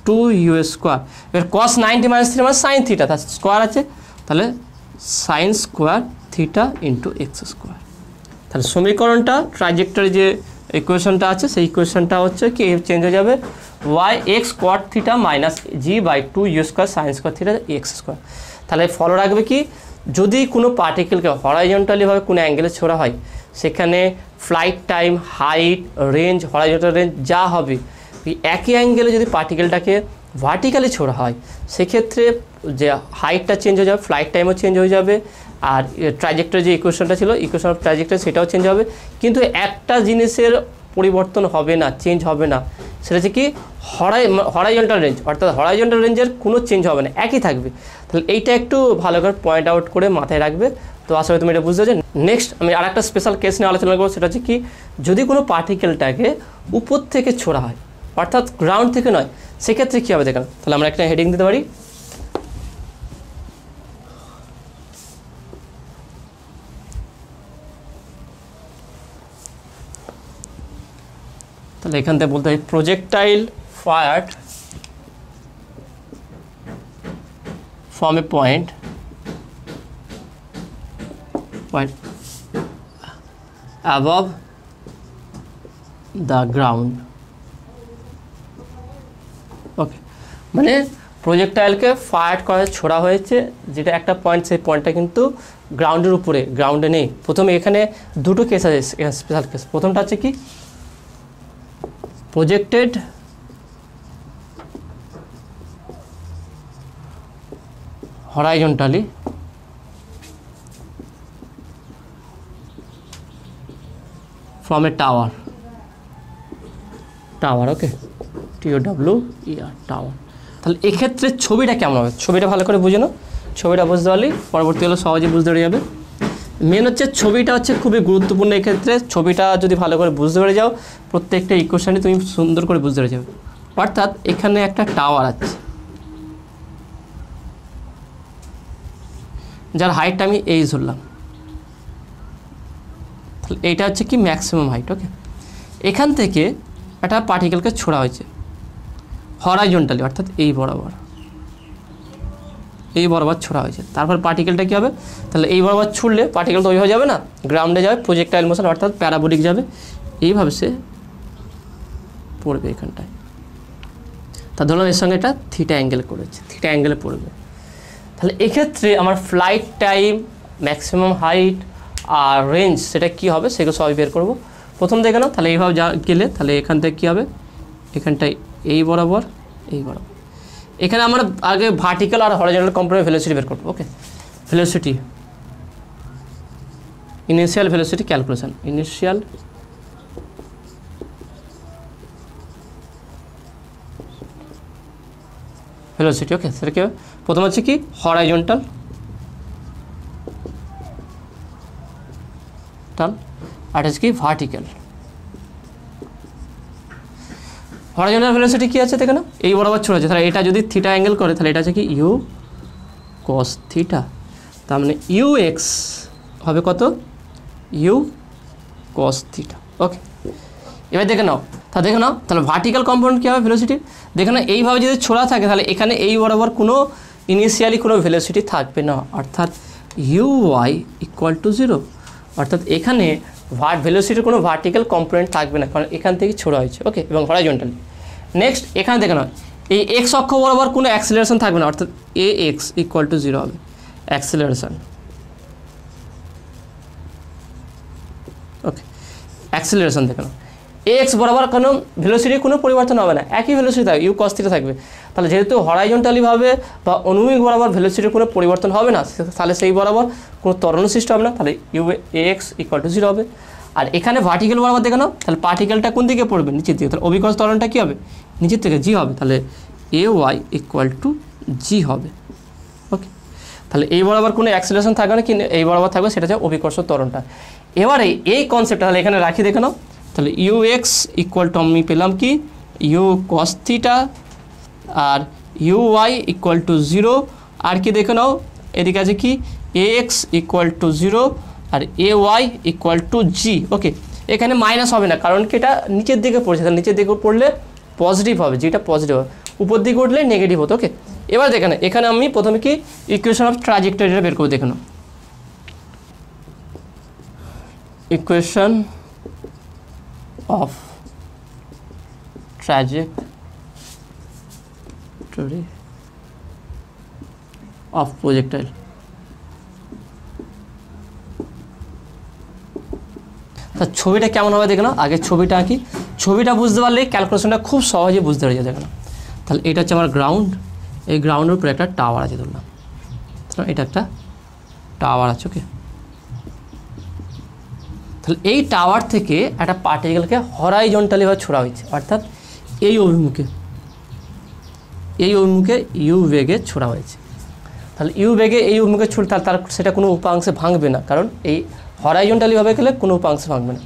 2 ইউ স্কোয়ার, এবার কস 90 মাইনাস থিটা মানে সাইন থিটা, তার স্কোয়ার আছে, তাহলে sign square theta into x square. তাহলে সমীকরণটা ট্রাজেক্টরি যে ইকুয়েশনটা আছে সেই ইকুয়েশনটা হচ্ছে কি চেঞ্জ হয়ে যাবে Y X cot theta minus G by 2 you square sine square theta X square. তাহলে ফলো রাখবে কি যদি কোনো পার্টিকেলকে হরাইজন্টালিভাবে কোনো অ্যাঙ্গেলে ছোড়া হয় সেখানে flight time, height, range, horizontal range যা হবে একই অ্যাঙ্গেলে যদি পার্টিকেলটাকে ভার্টিক্যালি ছোড়া হয় সেক্ষেত্রে যে হাইটটা চেঞ্জ হয়ে যাবে, ফ্লাইট টাইমও চেঞ্জ হয়ে যাবে, আর ট্রাজেক্টরি যে ইকুয়েশনটা ছিল ইকুয়েশন অফ ট্রাজেক্টরি সেটাও চেঞ্জ হবে, কিন্তু একটা জিনিসের পরিবর্তন হবে না, চেঞ্জ হবে না, সেটা হচ্ছে কি হরাইজন্টাল রেঞ্জ, অর্থাৎ হরাইজন্টাল রেঞ্জের কোনো চেঞ্জ হবে না, একই থাকবে। তাহলে এইটা একটু ভালো করে পয়েন্ট আউট করে মাথায় রাখবে, তো আসলে তুমি এটা বুঝতে পারছো। নেক্সট আমি আর একটা স্পেশাল কেস নিয়ে আলোচনা করবো, সেটা হচ্ছে কি যদি কোনো পার্টিকেলটাকে উপর থেকে ছোড়া হয় অর্থাৎ গ্রাউন্ড থেকে নয়, সেক্ষেত্রে কী হবে দেখেন। তাহলে আমরা একটা হেডিং দিতে পারি, তাহলে এখান থেকে বলতে হয় projectile fired from a point above the ground. ওকে, মানে প্রজেক্টাইলকে ফায়ার করে ছোড়া হয়েছে যেটা একটা পয়েন্ট, সেই পয়েন্টটা কিন্তু গ্রাউন্ডের উপরে, গ্রাউন্ডে নেই। প্রথমে এখানে দুটো কেস আছে, স্পেশাল কেস। প্রথমটা হচ্ছে কি, projected horizontally from a tower, okay, TOWER, tower. তাহলে এক্ষেত্রে ছবিটা কেমন হবে, ছবিটা ভালো করে বুঝে নাও। ছবিটা বুঝতে পারলেই পরবর্তী হলো সহজে বুঝতে পেরে যাবে। মেন হচ্ছে ছবিটা হচ্ছে খুবই গুরুত্বপূর্ণ এক্ষেত্রে। ছবিটা যদি ভালো করে বুঝতে পেরে যাও, প্রত্যেকটা ইকুয়েশনই তুমি সুন্দর করে বুঝতে পেরে যাবে। অর্থাৎ এখানে একটা টাওয়ার আছে যার হাইটটা আমি এই ধরলাম, তাহলে এইটা হচ্ছে কি ম্যাক্সিমাম হাইট। ওকে, এখান থেকে একটা পার্টিকেলকে ছোড়া হয়েছে হরাইজন্টালি, অর্থাৎ এই বরাবর ছোড়া হয়েছে। তারপর পার্টিকেলটা কী হবে, তাহলে এই বরাবর ছুড়লে পার্টিকেল তো ওইভাবে যাবে না, গ্রাউন্ডে যাবে, প্রজেক্টাইল মোশন অর্থাৎ প্যারাবোলিক যাবে, এইভাবে সে পড়বে এখানটায়। তা ধরলাম এর সঙ্গে এটা থিটা অ্যাঙ্গেল করেছে, থিটা অ্যাঙ্গেলে পড়বে। তাহলে এক্ষেত্রে আমার ফ্লাইট টাইম, ম্যাক্সিমাম হাইট আর রেঞ্জ সেটা কী হবে সেগুলো সবই বের করবো। প্রথম দেখে নাও, তাহলে এইভাবে গেলে তাহলে এখান থেকে কী হবে, এখানটায় এই বরাবর, এখানে আমরা আগে ভার্টিক্যাল আর হরাইজন্টাল কম্পোনেন্ট ভেলোসিটি বের করবো। Okay, velocity, initial velocity calculation, initial velocity. Okay, সেটা কি হবে, প্রথম হচ্ছে কি হরাইজন্টাল, আর হচ্ছে কি ভার্টিক্যাল। হরাইজন্টাল ভেলোসিটি কি আছে দেখে না, এই বরাবর ছড়া আছে, তাহলে এটা যদি থিটা অ্যাঙ্গেল করে তাহলে এটা আছে কি ইউ কস থিটা, তার মানে ইউ এক্স হবে কত, ইউ কস থিটা। ওকে, এবার দেখে নাও, তাহলে ভার্টিক্যাল কম্পোনেন্ট কী হবে ভেলোসিটি, দেখে নাও এইভাবে যদি ছোড়া থাকে তাহলে এখানে এই বরাবর কোনো ইনিশিয়ালি কোনো ভেলোসিটি থাকবে না, অর্থাৎ ইউ ওয়াই ইকুয়াল টু 0, অর্থাৎ এখানে ভেলোসিটির কোনো ভার্টিক্যাল কম্পোনেন্ট থাকবে না, কারণ এখান থেকে ছোড়া হয়েছে। ওকে, এবং হরাইজন্টালি। নেক্সট এখানে দেখে নাও এই এক্স অক্ষ বরাবর কোনো অ্যাক্সিলারেশন থাকবে না, অর্থাৎ এ এক্স ইকুয়াল টু 0 হবে অ্যাক্সিলারেশন। ওকে, অ্যাক্সিলারেশন দেখে নাও এক্স বরাবর কোনো ভেলোসিটির কোনো পরিবর্তন হবে না, একই ভেলোসিটি থাকবে, ইউ কস থিটা থাকবে। তাহলে যেহেতু হরাইজন্টালিভাবে বা অনুভূমিক বরাবর ভেলোসিটির কোনো পরিবর্তন হবে না, তাহলে সেই বরাবর কোনো ত্বরণ সৃষ্টি হবে না, তাহলে ইউ এক্স ইকুয়াল টু 0 হবে। আর এখানে ভার্টিক্যাল বরাবর দেখে নাও, তাহলে পার্টিকেলটা কোন দিকে পড়বে, নিচের দিকে, তাহলে অভিকর্ষ ত্বরণটা কী হবে, নিচের থেকে জি হবে, তাহলে এ ওয়াই ইকুয়াল টু জি হবে। ওকে, তাহলে এই বরাবর কোনো অ্যাক্সিলারেশন থাকবে না, কিন্তু এই বরাবর থাকবে, সেটা হচ্ছে অভিকর্ষ ত্বরণটা। এবারে এই কনসেপ্টটা তাহলে এখানে রাখি দেখে নাও, তাহলে ইউ এক্স ইকুয়াল টু আমি পেলাম কি ইউ কস থিটা, আর ইউ ওয়াই ইকুয়াল টু 0, আর কি দেখে নাও এদিকে আছে কি এ এক্স ইকুয়াল টু 0 আর a Y equal to G. Okay, এখানে মাইনাস হবে না, কারণ কি এটা নিচের দিকে পড়ছে, তাহলে নিচের দিকে পড়লে পজিটিভ হবে, যেটা পজিটিভ হবে, উপর দিকে উঠলে নেগেটিভ হতো। ওকে, এবার দেখে না এখানে আমি প্রথমে কি ইকুয়েশন অফ ট্রাজেক্টরিটা বের করবো, দেখে নাও equation of trajectory of projectile। তা ছবিটা কেমন হবে দেখে নাও, আগে ছবিটা আঁকি, ছবিটা বুঝতে পারলে ক্যালকুলেশনটা খুব সহজে বুঝতে পারবে। দেখে নাও, তাহলে এটা হচ্ছে আমার গ্রাউন্ড, এই গ্রাউন্ডের উপরে একটা টাওয়ার আছে ধরলাম, তাহলে এটা একটা টাওয়ার আছে। ওকে, তাহলে এই টাওয়ার থেকে একটা পার্টিকেলকে হরাইজন্টালিভাবে ছোড়া হয়েছে, অর্থাৎ এই অভিমুখে ইউ বেগে ছোড়া হয়েছে। তাহলে ইউ বেগে এই অভিমুখে ছুড়ে তার সেটা কোনো উপাংশে ভাঙবে না, কারণ এই হরাইজন্টালিভাবে গেলে কোনো উপাংশে ভাঙবে না।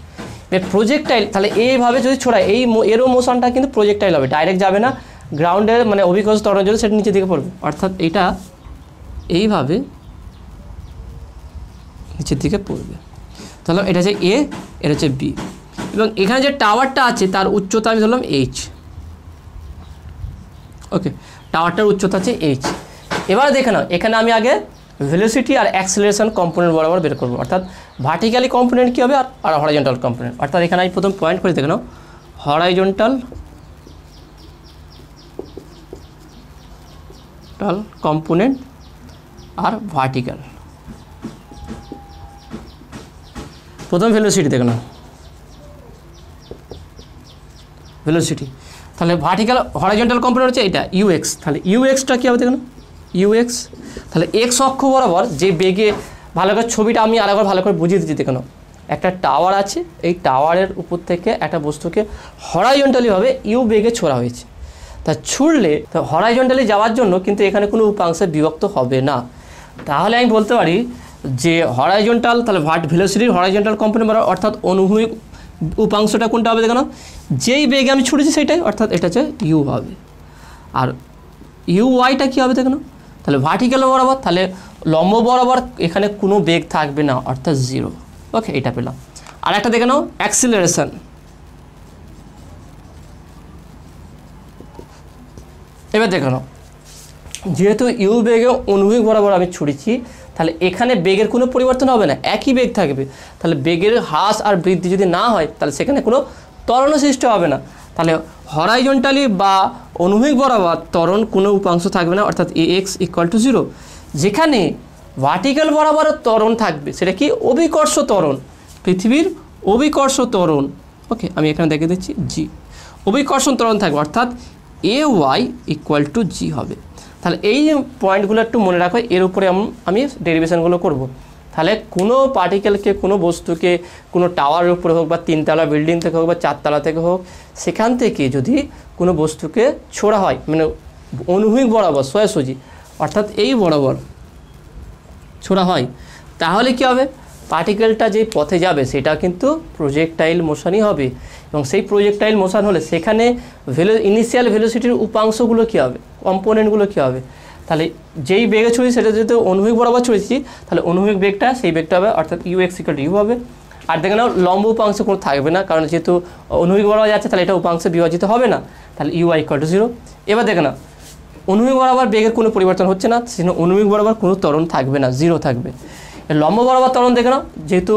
এবার প্রজেক্টাইল, তাহলে এইভাবে যদি ছোড়ায় এরও মোশনটা কিন্তু প্রজেক্টাইল হবে, ডাইরেক্ট যাবে না গ্রাউন্ডের, মানে অভিকর্ষ ত্বরণ যদি সেটা নিচের দিকে পড়বে, অর্থাৎ এটা এইভাবে নিচের দিকে পড়বে। তাহলে এটা হচ্ছে এ, এটা হচ্ছে বি, এবং এখানে যে টাওয়ারটা আছে তার উচ্চতা আমি ধরলাম এইচ। ওকে, টাওয়ারটার উচ্চতা আছে এইচ। এবারে দেখে নাও, এখানে আমি আগে ভেলোসিটি আর অ্যাক্সিলারেশন কম্পোনেন্ট বরাবর বের করবো, অর্থাৎ ভার্টিক্যালি কম্পোনেন্ট কী হবে আর হরাইজন্টাল কম্পোনেন্ট। অর্থাৎ এখানে আমি প্রথম পয়েন্ট করে দেখে নাও, হরাইজন্টাল কম্পোনেন্ট আর ভার্টিক্যাল। প্রথম ভেলোসিটি দেখে নাও, ভেলোসিটি, তাহলে ভার্টিক্যাল হরাইজন্টাল কম্পোনেন্ট হচ্ছে এটা ইউএক্স। তাহলে ইউএক্সটা কী হবে দেখুন, ইউএক্স, তাহলে এক্স অক্ষ বরাবর যে বেগে, ভালো করে ছবিটা আমি আরেকবার ভালো করে বুঝিয়ে দিচ্ছি দেখুন। একটা টাওয়ার আছে, এই টাওয়ারের উপর থেকে একটা বস্তুকে হরাইজন্টালিভাবে ইউ বেগে ছোড়া হয়েছে। তা ছুড়লে তো হরাইজন্টালি যাওয়ার জন্য কিন্তু এখানে কোনো উপাংশে বিভক্ত হবে না। তাহলে আমি বলতে পারি যে হরাইজন্টাল, তাহলে ভেলোসিটির হরাইজন্টাল কম্পোনেন্ট বরাবর, অর্থাৎ অনুভূমিক উপাংশটা কোনটা হবে দেখো, যেই বেগে আমি ছুটেছি সেটাই, অর্থাৎ এটা হচ্ছে ইউ হবে। আর ইউ ওয়াইটা কী হবে দেখো, তাহলে ভার্টিক্যাল বরাবর, তাহলে লম্ব বরাবর এখানে কোনো বেগ থাকবে না, অর্থাৎ 0। ওকে, এটা পেলাম। আর একটা দেখে নাও অ্যাক্সিলারেশন, এবার দেখে নাও, যেহেতু ইউ বেগে অনুভূমিক বরাবর আমি ছুটেছি, তাহলে এখানে বেগের কোনো পরিবর্তন হবে না, একই বেগ থাকবে। তাহলে বেগের হ্রাস আর বৃদ্ধি যদি না হয়, তাহলে সেখানে কোনো ত্বরণ সৃষ্টি হবে না। তাহলে হরাইজন্টালি বা অনুভূমিক বরাবর ত্বরণ কোনো উপাংশ থাকবে না, অর্থাৎ এক্স ইকুয়াল টু 0। যেখানে ভার্টিক্যাল বরাবর ত্বরণ থাকবে, সেটা কি অভিকর্ষ ত্বরণ, পৃথিবীর অভিকর্ষ ত্বরণ। ওকে, আমি এখানে দেখে দিচ্ছি জি, অভিকর্ষণ ত্বরণ থাকবে, অর্থাৎ এ ওয়াই ইকুয়াল টু জি হবে। তাহলে এই পয়েন্টগুলো একটু মনে রাখো, এর উপরে আমি ডেরিভেশনগুলো করব। তাহলে কোনো পার্টিকেলকে, কোনো বস্তুকে, কোনো টাওয়ারের উপরে হোক বা 3তলা বিল্ডিং থেকে হোক বা 4তলা থেকে হোক, সেখান থেকে যদি কোনো বস্তুকে ছোড়া হয়, মানে অনুভূমিক বরাবর সোজাসুজি, অর্থাৎ এই বরাবর ছোড়া হয়, তাহলে কী হবে, পার্টিকেলটা যে পথে যাবে সেটা কিন্তু প্রজেক্টাইল মোশনই হবে। এবং সেই প্রজেক্টাইল মোশন হলে সেখানে ইনিশিয়াল ভেলোসিটির উপাংশগুলো কী হবে, কম্পোনেন্টগুলো কী হবে, তাহলে যেই বেগে ছুঁড়ি সেটা যেহেতু অনুভূমিক বরাবর ছুঁড়েছি, তাহলে অনুভূমিক বেগটা সেই বেগটা হবে, অর্থাৎ U x equal to U হবে। আর দেখে নাও লম্ব উপাংশ কোনো থাকবে না, কারণ যেহেতু অনুভূমিক বরাবর যাচ্ছে, তাহলে এটা উপাংশে বিভাজিত হবে না, তাহলে ইউ আই ইকুয়াল টু 0। এবার দেখে নাও অনুভূমিক বরাবর বেগের কোনো পরিবর্তন হচ্ছে না, সেজন্য অনুভূমিক বরাবর কোনো ত্বরণ থাকবে না, 0 থাকবে। লম্ব বরাবর ত্বরণ দেখে নাও, যেহেতু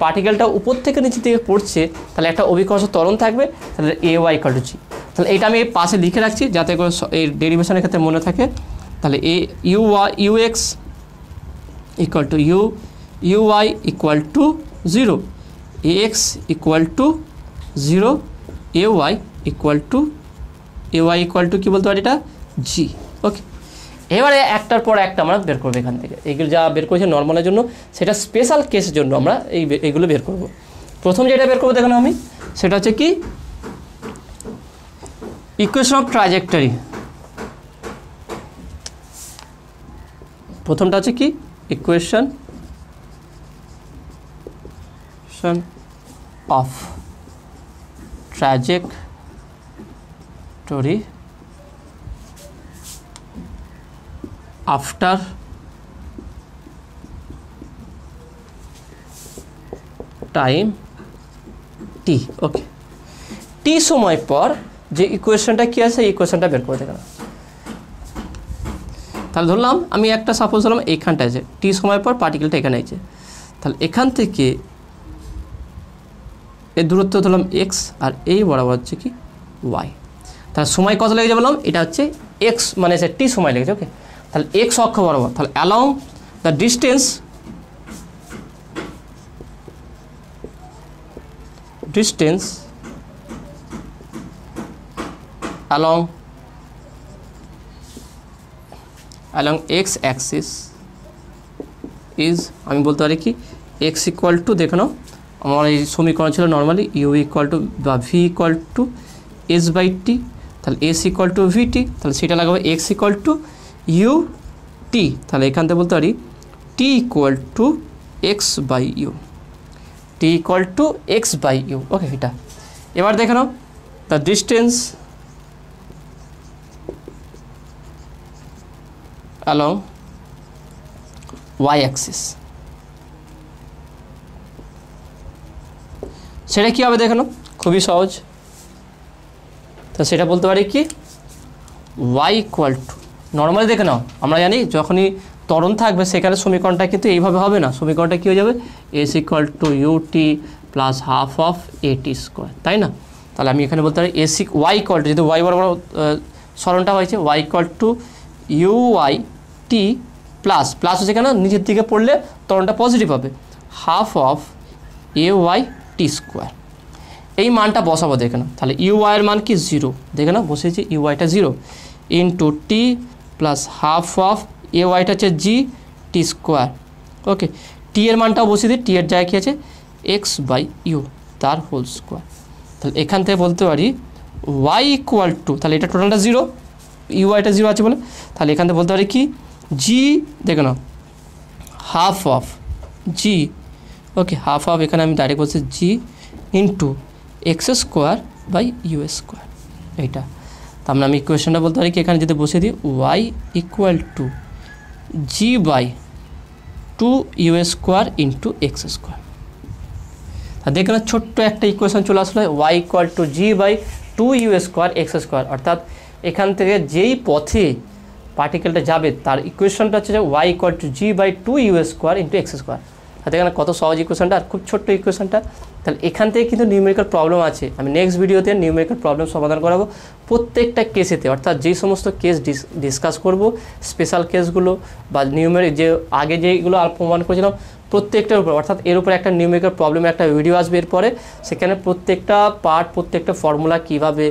পার্টিকেলটা উপর থেকে নিচের দিকে পড়ছে, তাহলে একটা অভিকর্ষ ত্বরণ থাকবে, তাহলে এ ওয়াই ইকুয়াল টু জি। তাহলে এইটা আমি পাশে লিখে রাখছি যাতে করে এই ডেরিভেশনের ক্ষেত্রে মনে থাকে। তাহলে u x equal to you Y equal to 0, a x equal to 0, A Y equal to কী বলতে পারি, এটা জি। ওকে, এবারে একটার পর একটা আমরা বের করবো এখান থেকে। এইগুলো যা বের করেছি নর্মালের জন্য, সেটা স্পেশাল কেসের জন্য আমরা এইগুলো বের করব। প্রথম যেটা বের করবো দেখুন আমি, সেটা হচ্ছে কি ইকুয়েশন অফ ট্রাজেক্টরি। প্রথমটা হচ্ছে কি equation of trajectory after time t. Okay, t সময় পর যে ইকুয়েশনটা কী আছে, এই ইকুয়েশনটা বের করে দেখানো। তাহলে ধরলাম আমি একটা সাপোজ ধরলাম এইখানটা আছে, টি সময় পর পার্টিকেলটা এখানে আছে, তাহলে এখান থেকে এর দূরত্ব ধরলাম এক্স, আর এই বরাবর হচ্ছে কি ওয়াই। তাহলে সময় কত লেগেছে বললাম, এটা হচ্ছে এক্স, মানে টি সময় লেগেছে। ওকে, তাহলে এক্স অক্ষ বরাবর, তাহলে along the distance along x axis is, আমি বলতে পারি কি x ইকুয়াল টু, দেখে নাও আমার এই সমীকরণ ছিল নর্মালি ইউ ইকুয়াল টু বা v equal to s by t, তাহলে s equal to v t, তাহলে সেটা লাগাবো x equal to you t, তাহলে এখান থেকে বলতে পারি t equal to x by u, t equal to x by u. Okay, এটা এবার দেখে নাও the distance along y axis, সেটা কী হবে দেখে নাও, খুবই সহজ। তো সেটা বলতে পারি কি y ইকুয়াল টু নর্মালি দেখে নাও আমরা জানি যখনই ত্বরণ থাকবে সেখানে সমীকরণটা কিন্তু এইভাবে হবে না, সমীকরণটা কী হয়ে যাবে S equal to U T plus half of A T square, তাই না? তাহলে আমি এখানে বলতে পারি এস ওয়াই ইকুয়াল টু, যেহেতু ওয়াই বরাবর সরণটা হয়েছে, Y equal to you Y T plus plus হচ্ছে কেন নিচের দিকে পড়লে ত্বরণটা পজিটিভ হবে, half of A Y T square. এই মানটা বসাবো দেখে না, তাহলে ইউ ওয়াইয়ের মান কি 0, দেখে না বসেছি ইউ ওয়াইটা 0 into T plus half of a ওয়াইটা হচ্ছে জি টি স্কোয়ার। ওকে, টি এর মানটাও বসিয়ে দিই, টি এর জায়গায় কী আছে এক্স বাই ইউ তার হোল স্কোয়ার। তাহলে এখান থেকে বলতে পারি ওয়াই ইকুয়াল টু, তাহলে এটা টোটালটা 0, ইউ ওয়াইটা 0 আছে বলে, তাহলে এখান থেকে বলতে পারি কি জি, দেখে নাও half of G, okay half of এখানে আমি ডাইরেক্ট বলছি জি into x square by you square, এইটা। তার মানে আমি ইকুয়েশনটা বলতে পারি কি এখানে যদি বসিয়ে দিই y equal to g by 2 you square into x square. আর দেখে না ছোট্ট একটা ইকুয়েশন চলে আসলো, y equal to g by 2 you square x square, অর্থাৎ এখান থেকে যেই পথে পার্টিকেলটা যাবে তার ইকুয়েশনটা হচ্ছে যে y equal to g by 2 you square into x square. আর দেখেন কত সহজ ইকুয়েশনটা, আর খুব ছোট্ট ইকুয়েশনটা। তাহলে এখান থেকে কিন্তু নিউমেরিক্যাল প্রবলেম আছে, আমি নেক্সট ভিডিওতে নিউমেরিক্যাল প্রবলেম সমাধান করাবো প্রত্যেকটা কেসেতে, অর্থাৎ যেই সমস্ত কেস ডিসকাস করব স্পেশাল কেসগুলো বা নিউমেরিক যে আগে যেইগুলো প্রমাণ করেছিলাম প্রত্যেকটার উপর, অর্থাৎ এর উপরে একটা নিউমেরিক্যাল প্রবলেমের একটা ভিডিও আসবে এরপরে, সেখানে প্রত্যেকটা পার্ট প্রত্যেকটা ফর্মুলা কীভাবে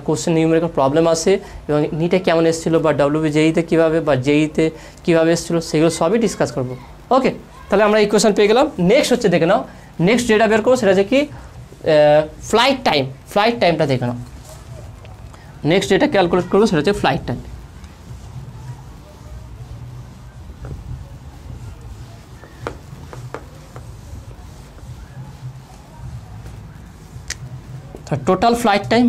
কোশ্চেন নিউমেরিক্যাল প্রবলেম আসে এবং নিটে কেমন এসেছিলো বা জেইতে কীভাবে বা জেইতে কীভাবে এসেছিলো সেগুলো সবই ডিসকাস করব। ওকে, তাহলে আমরা ইকুয়েশন পেয়ে গেলাম। নেক্সট হচ্ছে দেখে নাও, নেক্সট যেটা বের করবো সেটা হচ্ছে কি ফ্লাইট টাইম, ফ্লাইট টাইমটা দেখে নাও। নেক্সট যেটা ক্যালকুলেট করবো সেটা হচ্ছে flight time. Total flight time,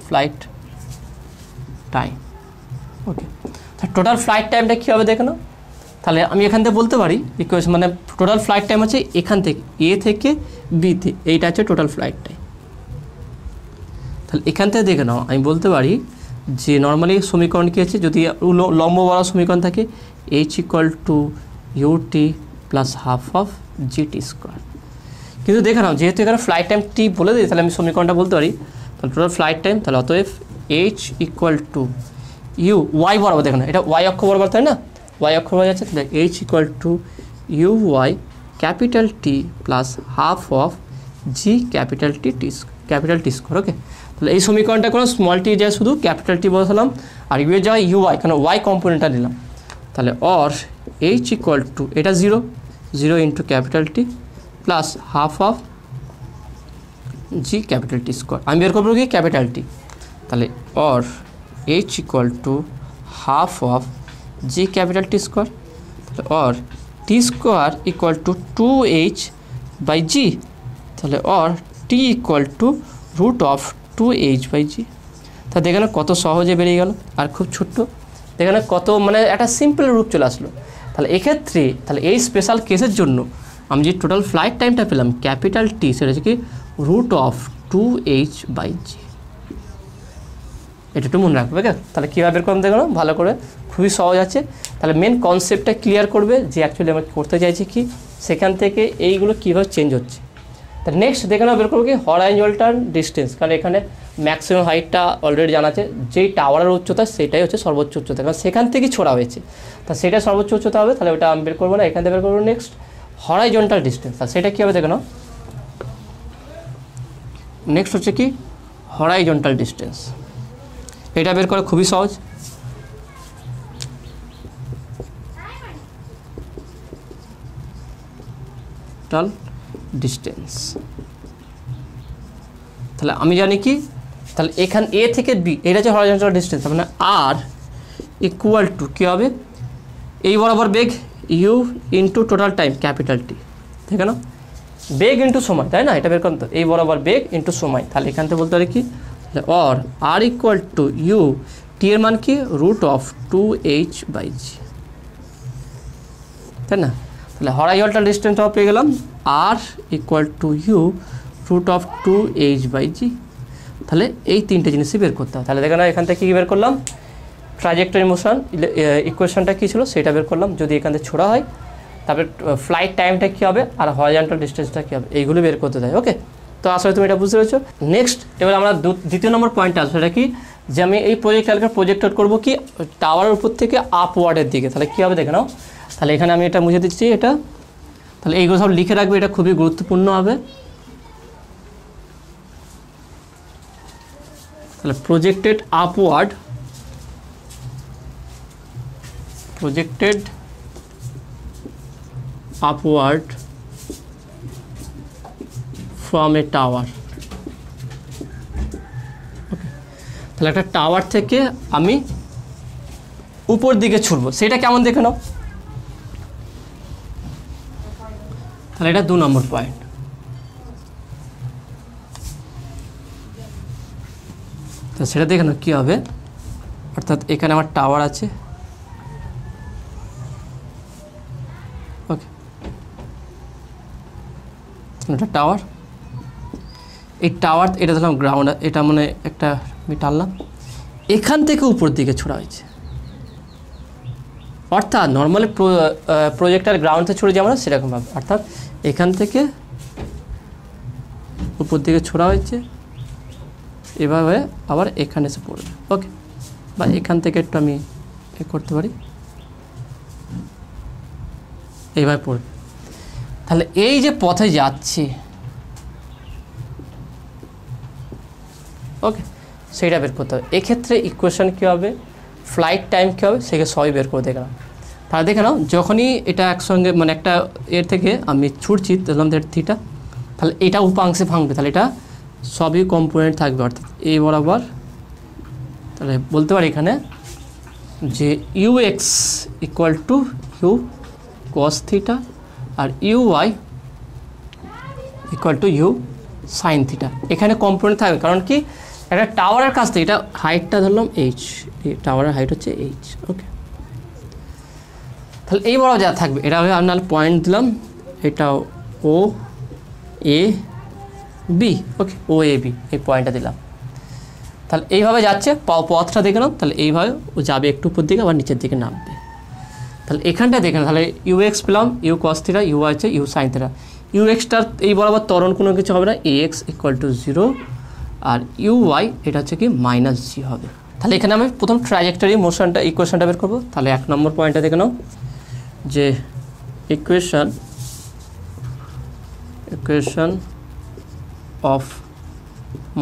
flight time, okay. Total flight টাইমটা কী হবে দেখে নাও, তাহলে আমি এখান থেকে বলতে পারি ইকুয়েশন মানে টোটাল ফ্লাইট টাইম হচ্ছে এখান থেকে এ থেকে বিতে, এইটা হচ্ছে টোটাল ফ্লাইট টাইম। তাহলে এখান থেকে দেখে নাও আমি বলতে পারি যে নর্মালি সমীকরণ কী আছে, যদি লম্ব বড় সমীকরণ থাকে H equal to U T plus half of G T square. কিন্তু দেখে নাও যেহেতু এখানে ফ্লাইট টাইম টি বলে দিই, তাহলে আমি সমীকরণটা বলতে পারি তাহলে টোটাল ফ্লাইট টাইম, তাহলে অতএব H equal to you Y বরাবর, দেখে না এটা ওয়াই অক্ষ বরাবর, তাই না ওয়াই অক্ষ বরাবর যাচ্ছে, তাহলে h equal to you y capital t plus half of g capital t square. Okay, তাহলে এই সমীকরণটা কোনো স্মল টি যায় শুধু ক্যাপিটাল টি বসালাম, আর ইউ এর জায়গায় ইউ ওয়াই কারণ ওয়াই কম্পোনেন্টটা নিলাম, তাহলে অর এইচ ইকুয়াল টু এটা 0 into capital t plus half of g capital t square. আমি বের করবো কি ক্যাপিটাল টি, তাহলে or h equal to half of g capital t square, তাহলে or t square equal to 2h by g, তাহলে or t equal to root of 2h by g. তা দেখেন কত সহজে বেরিয়ে গেল, আর খুব ছোট্ট দেখেন কত মানে একটা সিম্পল রূপ চলে আসলো। তাহলে এক্ষেত্রে তাহলে এই স্পেশাল কেসের জন্য আমি যে টোটাল ফ্লাইট টাইমটা পেলাম ক্যাপিটাল টি, সেটা হচ্ছে কি root of 2h by g. এটা একটু মনে রাখবে, ওকে। তাহলে কীভাবে বের করলাম দেখো ভালো করে, খুবই সহজ আছে। তাহলে মেন কনসেপ্টটা ক্লিয়ার করবে যে অ্যাকচুয়ালি আমরা করতে চাইছি কি, সেখান থেকে এইগুলো কীভাবে চেঞ্জ হচ্ছে। তাহলে নেক্সট দেখে নাও বের করবো কি হরাইজন্টাল ডিস্টেন্স, কারণ এখানে ম্যাক্সিমাম হাইটটা অলরেডি জানা আছে, যেই টাওয়ারের উচ্চতা সেটাই হচ্ছে সর্বোচ্চ উচ্চতা, কারণ সেখান থেকেই ছোড়া হয়েছে, তা সেটা সর্বোচ্চ উচ্চতা হবে। তাহলে ওটা আমি বের করবো না, এখান থেকে বের করবো নেক্সট হরাইজন্টাল ডিস্টেন্স। আর সেটা কী হবে দেখে নাও, নেক্সট হচ্ছে কি হরাইজন্টাল ডিস্টেন্স, এটা বের করা খুবই সহজ। টোটাল ডিস্টেন্স, তাহলে আমি জানি কি, তাহলে এখান এ থেকে বি এটা হচ্ছে হরাইজন্টাল ডিস্টেন্স, মানে আর ইকুয়াল টু কী হবে এই বরাবর বেগ u into total time capital t, ঠিক না, বেগ ইন্টু সময়, তাই না, এটা বের করতে এই বরাবর বেগ ইন্টু সময়। তাহলে এখান থেকে বলতে পারি কি or R equal to you T এর মান কি রুট অফ 2h বাই জি, তাই না। তাহলে হরাইজন্টাল ডিস্টেন্সটাও পেয়ে গেলাম আর ইকুয়াল টু ইউ √2h/g। তাহলে এই তিনটে জিনিসই বের করতে হবে। তাহলে দেখেন এখান থেকে কী বের করলাম, ট্রাজেক্টরি মোশন ইকুয়েশনটা কী ছিল সেটা বের করলাম, যদি এখান থেকে ছোড়া হয় তারপরে ফ্লাইট টাইমটা কী হবে আর হরিজন্টাল ডিস্টেন্সটা কী হবে, এইগুলো বের করতে দেয়। ওকে, তো আসলে তুমি এটা বুঝতে পেরেছো। নেক্সট এবার আমরা দ্বিতীয় নম্বর পয়েন্টটা আসবে, সেটা কি যে আমি এই প্রজেক্টাইলকে প্রজেক্টর করবো কি টাওয়ারের উপর থেকে আপওয়ার্ডের দিকে। তাহলে কী হবে দেখে নাও, তাহলে এখানে আমি এটা মুছে দিচ্ছি এটা, তাহলে এইগুলো সব লিখে রাখবে, এটা খুবই গুরুত্বপূর্ণ হবে। তাহলে projected upward from a tower। ওকে, তাহলে একটা টাওয়ার থেকে আমি উপর দিকে ছুটবো, সেটা কেমন দেখে নাও। তাহলে এটা 2 নম্বর পয়েন্ট। তো সেটা দেখে নাও কী হবে, অর্থাৎ এখানে আমার টাওয়ার আছে। ওকে, এটা টাওয়ার, এই টাওয়ার এটা ধরলাম গ্রাউন্ড, এটা মানে একটা আমি টানলাম, এখান থেকে উপর দিকে ছোড়া হয়েছে। অর্থাৎ নর্মালি প্রজেক্টার গ্রাউন্ড থেকে ছড়ে যাবো না সেরকমভাবে, অর্থাৎ এখান থেকে উপর দিকে ছোড়া হয়েছে, এভাবে আবার এখানে এসে পড়বে। ওকে, বা এখান থেকে একটু আমি এ করতে পারি, এইভাবে পড়বে। তাহলে এই যে পথে যাচ্ছি, ওকে, সেইটা বের করতে হবে। এক্ষেত্রে ইকুয়েশন কী হবে, ফ্লাইট টাইম কী হবে, সেকে সবই বের করে দেখে নাও। তাহলে দেখে নাও যখনই এটা একসঙ্গে মানে একটা এর থেকে আমি ছুটছি দেখলাম থিটা, তাহলে এটা উপাংশে ভাঙবে, তাহলে এটা সবই কম্পোনেন্ট থাকবে, অর্থাৎ এই বরাবর। তাহলে বলতে পারি এখানে যে ux equal to you cos theta আর uy equal to you sine theta. এখানে কম্পোনেন্ট থাকবে, কারণ কি একটা টাওয়ারের কাছ থেকে এটা হাইটটা ধরলাম h, এই টাওয়ারের হাইট হচ্ছে h। ওকে, তাহলে এই বড় যা থাকবে এটা হবে আপনার পয়েন্ট দিলাম, এটা ও A B. Okay, O A B এই পয়েন্টটা দিলাম। তাহলে এইভাবে যাচ্ছে, পথটা দেখে নাও, তাহলে এইভাবে ও যাবে একটু উপর দিকে আবার নিচের দিকে নামবে। তাহলে এখানটা দেখে নাও, তাহলে ইউ এক্স পেলাম, ইউ কস থিটা, ইউ আছে ইউ সাইন থিটা। ইউ এক্সটার এই বরাবর ত্বরণ কোনো কিছু হবে না, এ এক্স ইকুয়াল টু 0, আর ইউ ওয়াই এটা হচ্ছে কি -g হবে। তাহলে এখানে আমি প্রথম ট্রাজেক্টরি মোশনটা ইকুয়েশনটা বের করবো। তাহলে 1 নম্বর পয়েন্টটা দেখে নাও যে equation of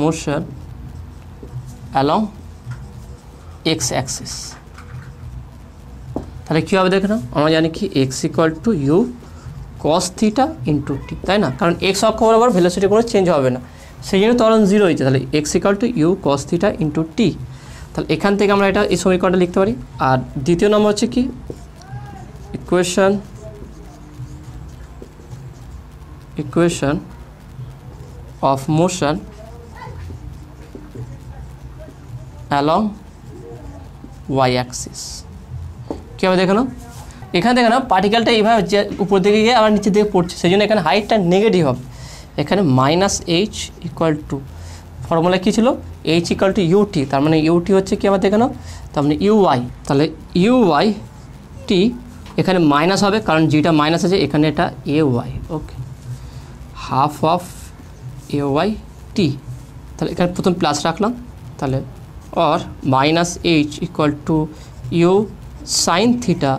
motion along x axis. তাহলে কী হবে দেখে নাও, আমরা জানি কি x equal to you cos theta into t, তাই না, কারণ এক্স অক্ষ বরাবর ভেলোসিটি কোনো চেঞ্জ হবে না, সেই জন্য ত্বরণ 0 হয়েছে। তাহলে x equal to you cos theta into t. তাহলে এখান থেকে আমরা এটা এই সমীকরণটা লিখতে পারি। আর দ্বিতীয় নম্বর হচ্ছে কি equation of motion along y axis. কী হবে দেখে নাও, এখানে দেখে নাও পার্টিকেলটা এইভাবে যে উপর দিকে গিয়ে আবার নিচের দিকে পড়ছে, সেই জন্য এখানে হাইটটা নেগেটিভ হবে। এখানে -h ইকুয়াল টু ফর্মুলা কী ছিল, h ইকুয়াল টু ইউটি, তার মানে ইউটি হচ্ছে কি আমার দেখে নাও, তার মানে ইউআই। তাহলে ইউআই টি এখানে মাইনাস হবে, কারণ জিটা মাইনাস আছে, এখানে এটা a y. Okay, half of A Y t. তাহলে এখানে প্রথম প্লাস রাখলাম, তাহলে or -h equal to you sine theta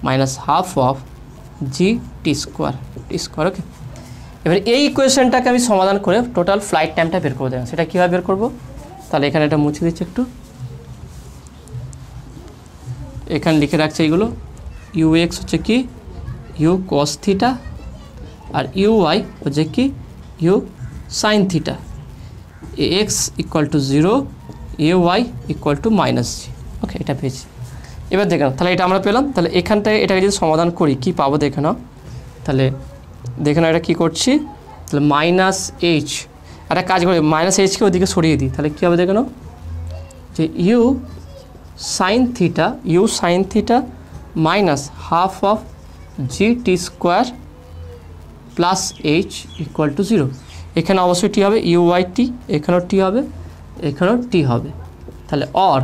minus half of G T square. Okay, এবার এই ইকুয়েশনটাকে আমি সমাধান করে টোটাল ফ্লাইট টাইমটা বের করে দেবেন। সেটা কীভাবে বের করবো, তাহলে এখানে এটা মুছে দিচ্ছি একটু, এখানে লিখে রাখছে এইগুলো। ইউ এক্স হচ্ছে কি ইউ কস থিটা, আর ইউ ওয়াই হচ্ছে কি you sine theta, A x equal to 0, A Y equal to -g। Okay, এটা পেয়েছি। এবার দেখে নাও, তাহলে এটা আমরা পেলাম। তাহলে এখানটায় এটাকে যদি সমাধান করি কী পাবো দেখে নাও। তাহলে দেখে নাও এটা কী করছি, তাহলে -h, একটা কাজ করি -hকে ওদিকে সরিয়ে দিই, তাহলে কী হবে দেখে নাও যে U sine theta minus half of G T square plus h equal to 0। এখানে অবশ্যই টি হবে, ইউ বাই টি, এখানেও টি হবে, এখানেও টি হবে। তাহলে অর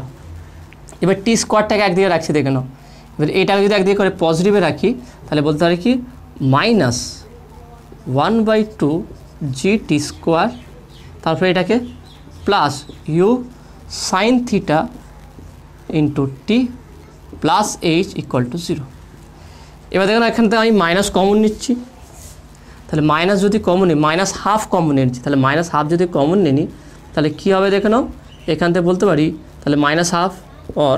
এবার টি স্কোয়ারটাকে একদিকে রাখছি, দেখে নাও। এবার এটাকে যদি একদিকে করে পজিটিভে রাখি তাহলে বলতে পারি কি মাইনাস 1/2 জি টি স্কোয়ার, তারপরে এটাকে plus you sine theta into T plus H equal to 0। এবার দেখুন এখান থেকে আমি মাইনাস কমন নিচ্ছি, তাহলে মাইনাস যদি কমন নিই, মাইনাস হাফ কমন নিচ্ছি, তাহলে মাইনাস হাফ যদি কমন নিই তাহলে কী হবে দেখে নাও। এখান থেকে বলতে পারি তাহলে minus half or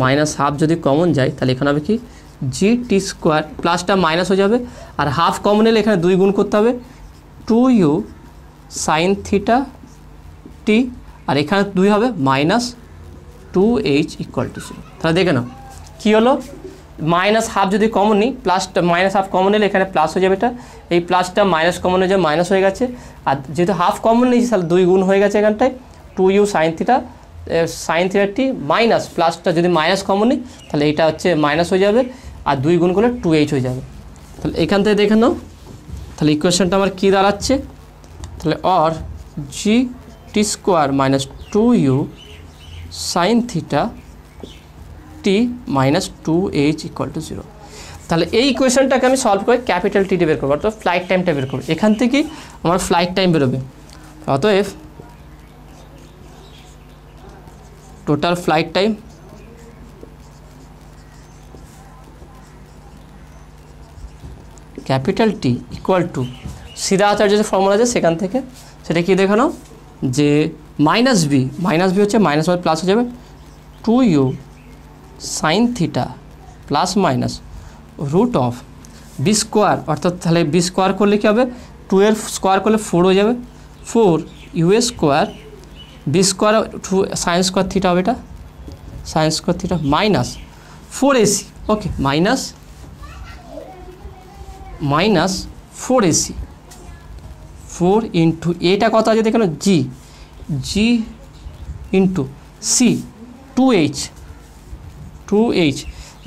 minus half যদি কমন যায় তাহলে এখানে হবে কি জি টি স্কোয়ার, প্লাসটা মাইনাস হয়ে যাবে, আর হাফ কমন এলে এখানে 2 গুণ করতে হবে, 2u সাইন থিটা টি, আর এখানে 2 হবে মাইনাস 2h ইকুয়াল টু 0। তাহলে দেখে নাও কী হলো, মাইনাস হাফ যদি কমন নিই, প্লাসটা মাইনাস হাফ কমন এলে এখানে প্লাস হয়ে যাবে, এটা এই প্লাসটা মাইনাস কমন হয়ে যাবে, মাইনাস হয়ে গেছে, আর যেহেতু হাফ কমন নিয়েছি তাহলে 2 গুণ হয়ে গেছে এখানটায়, 2u সাইন থিটা টি মাইনাস প্লাসটা যদি মাইনাস কমন নিই তাহলে এইটা হচ্ছে মাইনাস হয়ে যাবে, আর 2 গুণ করলে 2h হয়ে যাবে। তাহলে এখান থেকে দেখে নাও, তাহলে ইকুয়েশনটা আমার কী দাঁড়াচ্ছে, তাহলে or G T square minus 2u sine theta T minus 2h equal to 0। তাহলে এই ইকুয়েশনটাকে আমি সলভ করে ক্যাপিটাল টি বের করবো, অর্থাৎ ফ্লাইট টাইমটা বের করবো। এখান থেকে আমার ফ্লাইট টাইম বেরোবে, অতএব total flight time capital T equal two সিধা আচার্য যে ফর্মুলা আছে সেখান থেকে সেটা কি দেখানো, যে মাইনাস বি হচ্ছে মাইনাস বাই প্লাস হয়ে যাবে 2u sine theta plus minus root of B square, অর্থাৎ তাহলে বি স্কোয়ার করলে কী হবে, 2 এর স্কোয়ার করলে 4 হয়ে যাবে, 4u square B square sine square theta হবে, এটা sine square theta minus 4ac, okay minus 4ac, 4 into এটা কত আছে দেখেন জি ইন্টু সি 2h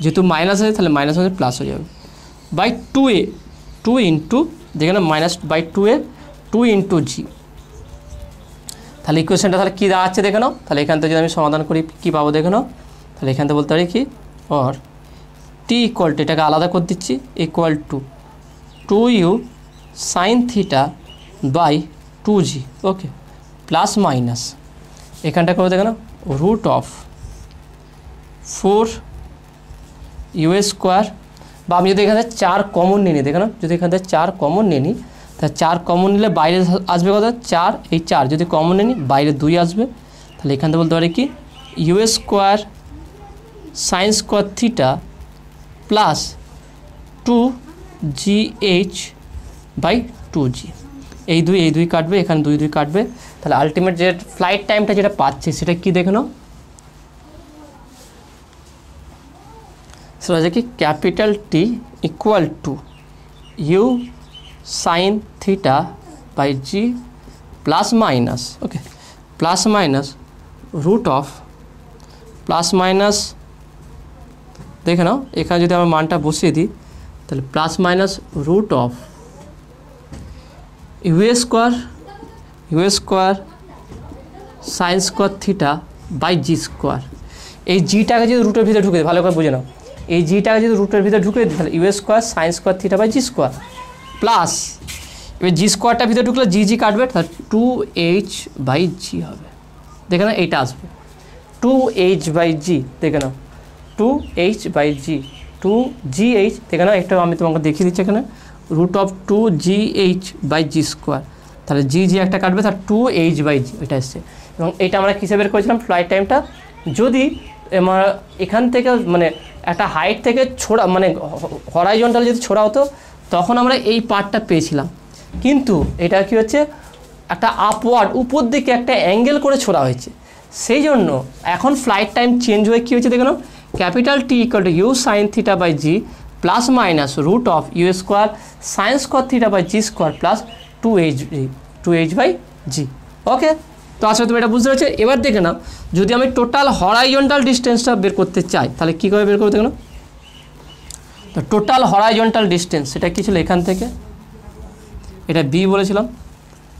যেহেতু মাইনাস আছে তাহলে মাইনাস হয়ে প্লাস হয়ে যাবে, বাই 2a 2 ইন্টু দেখেন মাইনাস বাই 2a 2 ইন্টু জি। তাহলে ইকুয়েশনটা তাহলে কী দাঁড়াচ্ছে দেখে নাও, তাহলে এখান থেকে যদি আমি সমাধান করি কী পাবো দেখে নাও, তাহলে এখান থেকে বলতে পারি কি অর টি ইকুয়াল টু, এটাকে আলাদা করে দিচ্ছি, equal to 2u sine theta by 2g, okay plus minus এখানটা করে দেখে নাও রুট অফ 4u স্কোয়ার, বা আমি যদি এখানে 4 কমন নিয়ে নিই, দেখে নাও যদি এখান থেকে 4 কমন নিয়ে নিই তা 4 কমন নিলে বাইরে আসবে কত 4, এই 4 যদি কমন নিই বাইরে 2 আসবে, তাহলে এখান থেকে বলতে পারি কি you square sine square theta plus 2gh by 2g, এই দুই কাটবে, এখানে 2 কাটবে, তাহলে আলটিমেট যে ফ্লাইট টাইমটা যেটা পাচ্ছি সেটা কি দেখে নাও, সেটা হচ্ছে কি capital T equal to you sine theta by G plus minus, okay plus minus root of plus minus, দেখে নাও এখানে যদি আমার মানটা বসিয়ে দিই তাহলে plus minus root of you square sine square theta by G square, এই জিটাকে যদি রুটের ভিতরে ঢুকে দিই, ভালো করে বুঝে নাও, এই জিটাকে যদি রুটের ভিতরে ঢুকে দিই তাহলে you square sine square theta by G square plus, এবার জি স্কোয়ারটার ভিতরে ঢুকলে জি কাটবে, তাহলে 2h বাই জি হবে, দেখে নাও এইটা আসবে 2h বাই জি, দেখে নাও 2h বাই জি 2gh, দেখে নাও একটা আমি তোমাকে দেখিয়ে দিচ্ছি এখানে root of 2gh by G square, তাহলে জি একটা কাটবে, তাহলে 2h বাই জি এটা এসছে, এবং এটা আমরা কিসে বের করেছিলাম ফ্লাইট টাইমটা, যদি আমার এখান থেকে মানে একটা হাইট থেকে ছোড়া মানে হরাইজন্টাল যদি ছোড়া হতো তখন আমরা এই পার্টটা পেয়েছিলাম, কিন্তু এটা কি হচ্ছে একটা আপওয়ার্ড উপর দিকে একটা অ্যাঙ্গেল করে ছোড়া হয়েছে, সেই জন্য এখন ফ্লাইট টাইম চেঞ্জ হয়ে কী হয়েছে দেখুন, capital T equal to you sine theta by G plus minus root of you square sine square theta by G square plus 2h by g, okay. তো আসলে তুমি এটা বুঝতে পারছো। এবার দেখে নাও যদি আমি টোটাল হরাইজন্টাল ডিস্টেন্সটা বের করতে চাই তাহলে কী করে বের করবো দেখো, তো টোটাল হরাইজন্টাল ডিস্টেন্স সেটা কী ছিল, এখান থেকে এটা বি বলেছিলাম,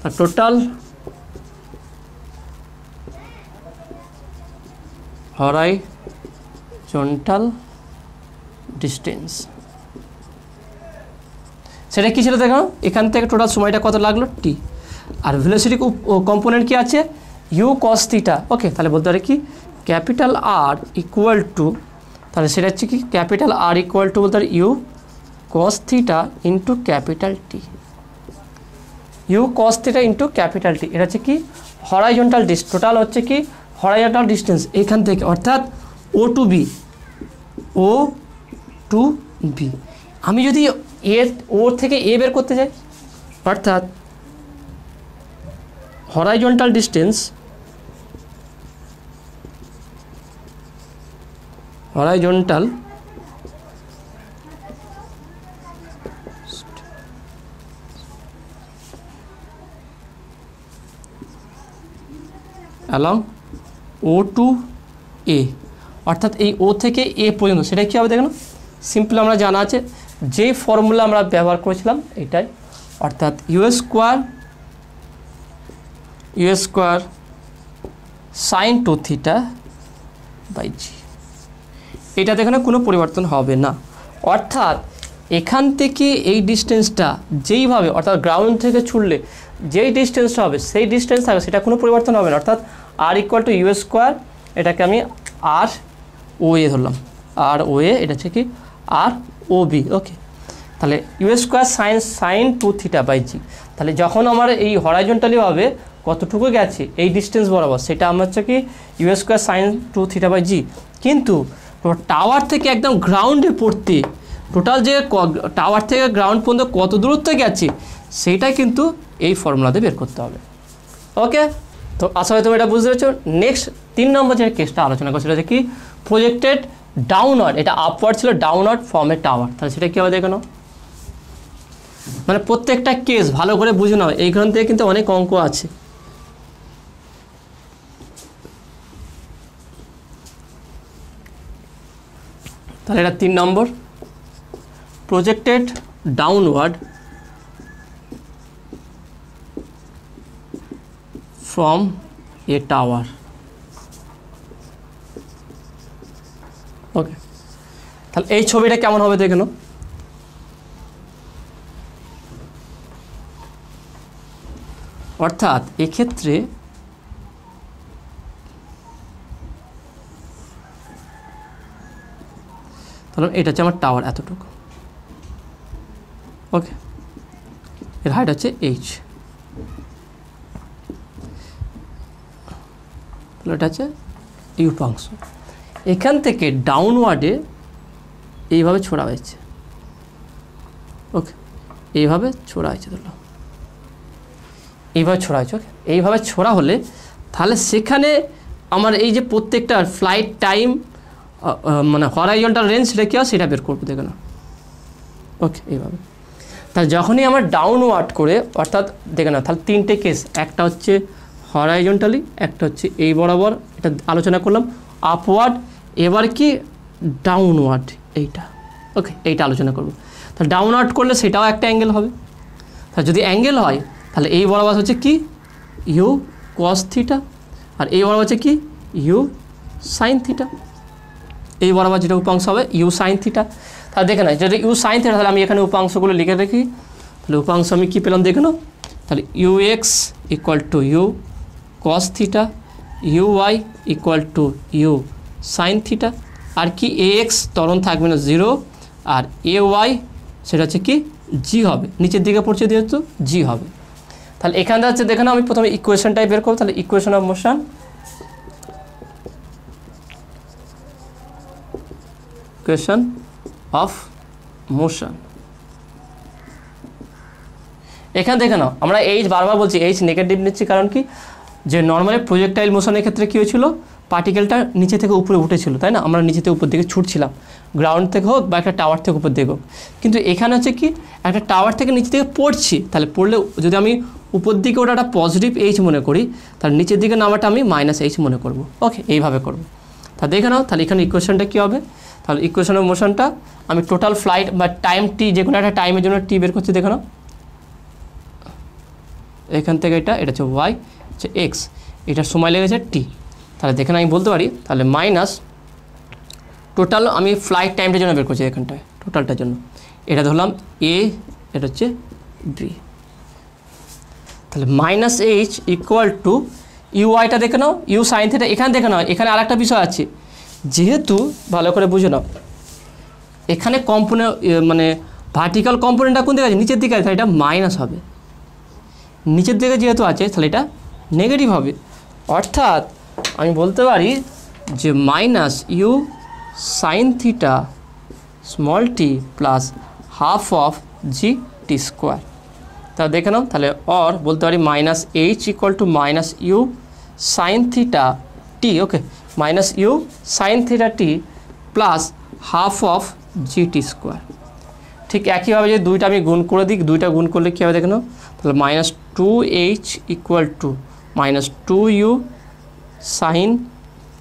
আর টোটাল হরাইজন্টাল ডিস্টেন্স সেটা কী ছিল দেখো, এখান থেকে টোটাল সময়টা কত লাগলো টি, আর ভেলোসিটি কম্পোনেন্ট কি আছে ইউ কস থিটা। ওকে, তাহলে বলতে পারে কি ক্যাপিটাল আর ইকুয়াল টু, তাহলে সেটা হচ্ছে কি ক্যাপিটাল আর ইকুয়াল টু বলতে পারে U cos theta into capital T, U cos theta into capital T. এটা হচ্ছে কি হরাইজন্টাল ডিস্টেন্স, টোটাল হচ্ছে কি হরাইজন্টাল ডিস্টেন্স এখান থেকে, অর্থাৎ ও টু বি, ও টু বি। আমি যদি ওর থেকে এ বের করতে যাই, অর্থাৎ হরাইজন্টাল ডিস্টেন্স, হরাইজন্টাল অ্যালং ও টু এ, অর্থাৎ এই ও থেকে এ পর্যন্ত, সেটা কী হবে দেখুন, সিম্পল আমরা জানা আছে যে ফর্মুলা আমরা ব্যবহার করেছিলাম এটাই, অর্থাৎ u square sine two theta by g, এটাতে এখানে কোনো পরিবর্তন হবে না। অর্থাৎ এখান থেকে এই ডিস্টেন্সটা যেইভাবে, অর্থাৎ গ্রাউন্ড থেকে ছুটলে যেই ডিস্টেন্সটা হবে সেই ডিস্টেন্স থাকবে, সেটা কোনো পরিবর্তন হবে না। অর্থাৎ আর ইকুয়াল টু ইউ স্কোয়ার, এটাকে আমি আর ও এ ধরলাম, আর ও এ, এটা হচ্ছে কি আর ও বি। ওকে, তাহলে you square sine two theta by g, তাহলে যখন আমার এই হরাইজন্টালি হবে কতটুকু গেছে এই ডিস্টেন্স বরাবর, সেটা আমার হচ্ছে কি you square sine two theta by g. কিন্তু টাওয়ার থেকে একদম গ্রাউন্ডে পড়তে টোটাল যে টাওয়ার থেকে গ্রাউন্ড পর্যন্ত কত দূরত্ব গেছে সেইটাই কিন্তু এই ফর্মুলাতে বের করতে হবে। ওকে, তো আশা হয় তুমি এটা বুঝতে পেরেছো। নেক্সট 3 নম্বর যে কেসটা আলোচনা করছিল যে কি প্রজেক্টেড ডাউনওয়ার্ড, এটা আপওয়ার্ড ছিল, ডাউনওয়ার্ড ফ্রম এ টাওয়ার। তাহলে সেটা কী হবে দেখে নাও, মানে প্রত্যেকটা কেস ভালো করে বুঝে নাও, এইখান থেকে কিন্তু অনেক অঙ্ক আছে। তাহলে এটা 3 নম্বর, projected downward from a tower. Okay, তাহলে এই ছবিটা কেমন হবে দেখে নাও। অর্থাৎ এক্ষেত্রে তাহলে এটা হচ্ছে আমার টাওয়ার এতটুকু। ওকে, এর হাইট হচ্ছে এইচ, তাহলে এটা হচ্ছে এই উপাংশ। এখান থেকে ডাউনওয়ার্ডে এইভাবে ছোড়া হয়েছে। ওকে, এইভাবে ছোড়া হয়েছে, ধরো এইভাবে ছোড়া হয়েছে। ওকে, এইভাবে ছোড়া হলে তাহলে সেখানে আমার এই যে প্রত্যেকটা ফ্লাইট টাইম মানে হরাইজন্টাল রেঞ্জ সেটা কী হয় সেটা বের করবো, দেখো না। ওকে, এইভাবে তাহলে যখনই আমার ডাউনওয়ার্ড করে, অর্থাৎ দেখে না, তাহলে 3টে কেস, একটা হচ্ছে হরাইজন্টালি, একটা হচ্ছে এই বরাবর, এটা আলোচনা করলাম, আপওয়ার্ড, এবার কি ডাউনওয়ার্ড এইটা। ওকে, এইটা আলোচনা করব। তাহলে ডাউনওয়ার্ড করলে সেটাও একটা অ্যাঙ্গেল হবে। তাহলে যদি অ্যাঙ্গেল হয় তাহলে এই বরাবর হচ্ছে কি ইউ কস থিটা, আর এই বরাবর হচ্ছে কি ইউ সাইন থিটা, এই বরাবর যেটা উপাংশ হবে ইউ সাইন থিটা। তাহলে দেখে না, যদি ইউ সাইন থিটা, তাহলে আমি এখানে উপাংশগুলো লিখে রাখি। তাহলে উপাংশ আমি কী পেলাম দেখে নাও, তাহলে u x equal to you cos theta, u Y equal to you sine theta, আর কি এ এক্স ত্বরণ থাকবে না 0, আর এ ওয়াই সেটা হচ্ছে কি জি হবে, নিচের দিকে পড়ছে যেহেতু জি হবে। তাহলে এখানটা হচ্ছে দেখে নাও, আমি প্রথমে ইকুয়েশনটাই বের করবো। তাহলে equation of motion, equation of motion, এখানে দেখে নাও আমরা এইচ বারবার বলছি, এইচ নেগেটিভ নিচ্ছি, কারণ কি যে নর্মালি প্রজেক্টাইল মোশনের ক্ষেত্রে কী হয়েছিল, পার্টিকেলটা নিচে থেকে উপরে উঠেছিল, তাই না, আমরা নিচে থেকে উপর দিকে ছুটছিলাম, গ্রাউন্ড থেকে হোক বা একটা টাওয়ার থেকে উপর দিকে হোক। কিন্তু এখানে হচ্ছে কি একটা টাওয়ার থেকে নিচে থেকে পড়ছি, তাহলে পড়লে যদি আমি উপর দিকে ওটা একটা পজিটিভ এইচ মনে করি, তাহলে নিচের দিকে নামাটা আমি মাইনাস এইচ মনে করব। ওকে, এইভাবে করব। তা দেখে নাও, তাহলে এখানে ইকুয়েশনটা কী হবে, তাহলে ইকুয়েশন অফ মোশনটা আমি টোটাল ফ্লাইট বা টাইম টি, যে কোনো একটা টাইমের জন্য টি বের করছি, দেখে নাও এখান থেকে এটা হচ্ছে ওয়াই, হচ্ছে এক্স, এটার সময় লেগেছে টি। তাহলে দেখেন আমি বলতে পারি তাহলে মাইনাস টোটাল আমি ফ্লাইট টাইমটার জন্য বের করছি এখানটায় টোটালটার জন্য, এটা ধরলাম এ, এটা হচ্ছে বি। তাহলে minus H equal to u ওয়াইটা দেখে নাও, ইউ সাইন থিটা এখানে দেখে নাও। এখানে আর একটা বিষয় আছে, যেহেতু ভালো করে বুঝে নাও, এখানে কম্পোনেন্ট মানে ভার্টিক্যাল কম্পোনেন্টটা কোন দিকে আছে, নিচের দিকে আছে, তাহলে এটা মাইনাস হবে। নিচের দিকে যেহেতু আছে তাহলে এটা নেগেটিভ হবে। অর্থাৎ আমি বলতে পারি যে minus U sine theta small T plus half of G T square. তা দেখে নাও, তাহলে অর বলতে পারি minus H equal to minus U sine theta T, okay, minus U sine theta T plus half of G T square. ঠিক একইভাবে যদি দুইটা আমি গুণ করে দিই, দুইটা গুণ করলে কী হবে দেখে নাও, তাহলে minus two H equal to minus two you sine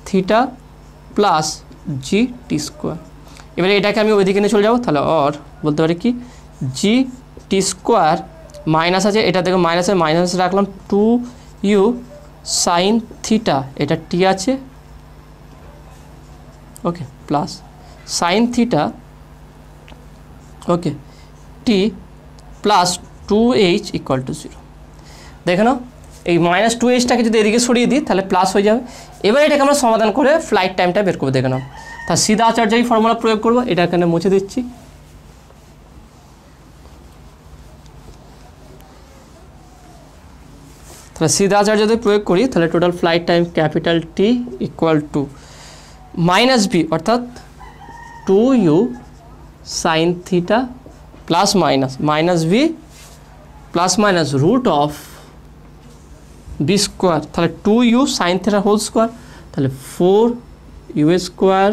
theta plus G T square. এবারে এটাকে আমি ওইদিকে নিয়ে চলে যাবো, তাহলে অর বলতে পারি কি জি টি স্কোয়ার মাইনাস আছে, এটা দেখো মাইনাসে মাইনাস রাখলাম টু ইউ সাইন থিটা, এটা টি আছে, okay, plus sine theta, okay, T plus two H equal to zero. দেখে নাও এই মাইনাস টু এইচটাকে যদি এদিকে সরিয়ে দিই তাহলে প্লাস হয়ে যাবে। এবার এটাকে আমরা সমাধান করে ফ্লাইট টাইমটা বের করবো। দেখে নাও, তা সিধা আচার্যই ফর্মুলা প্রয়োগ করবো, এটা এখানে মুছে দিচ্ছি। তাহলে সিধা আচার্য যদি প্রয়োগ করি তাহলে total flight time capital T equal to minus b, অর্থাৎ two you sine theta plus minus minus b plus minus root of B square, তাহলে two you sine theta whole square, তাহলে four u square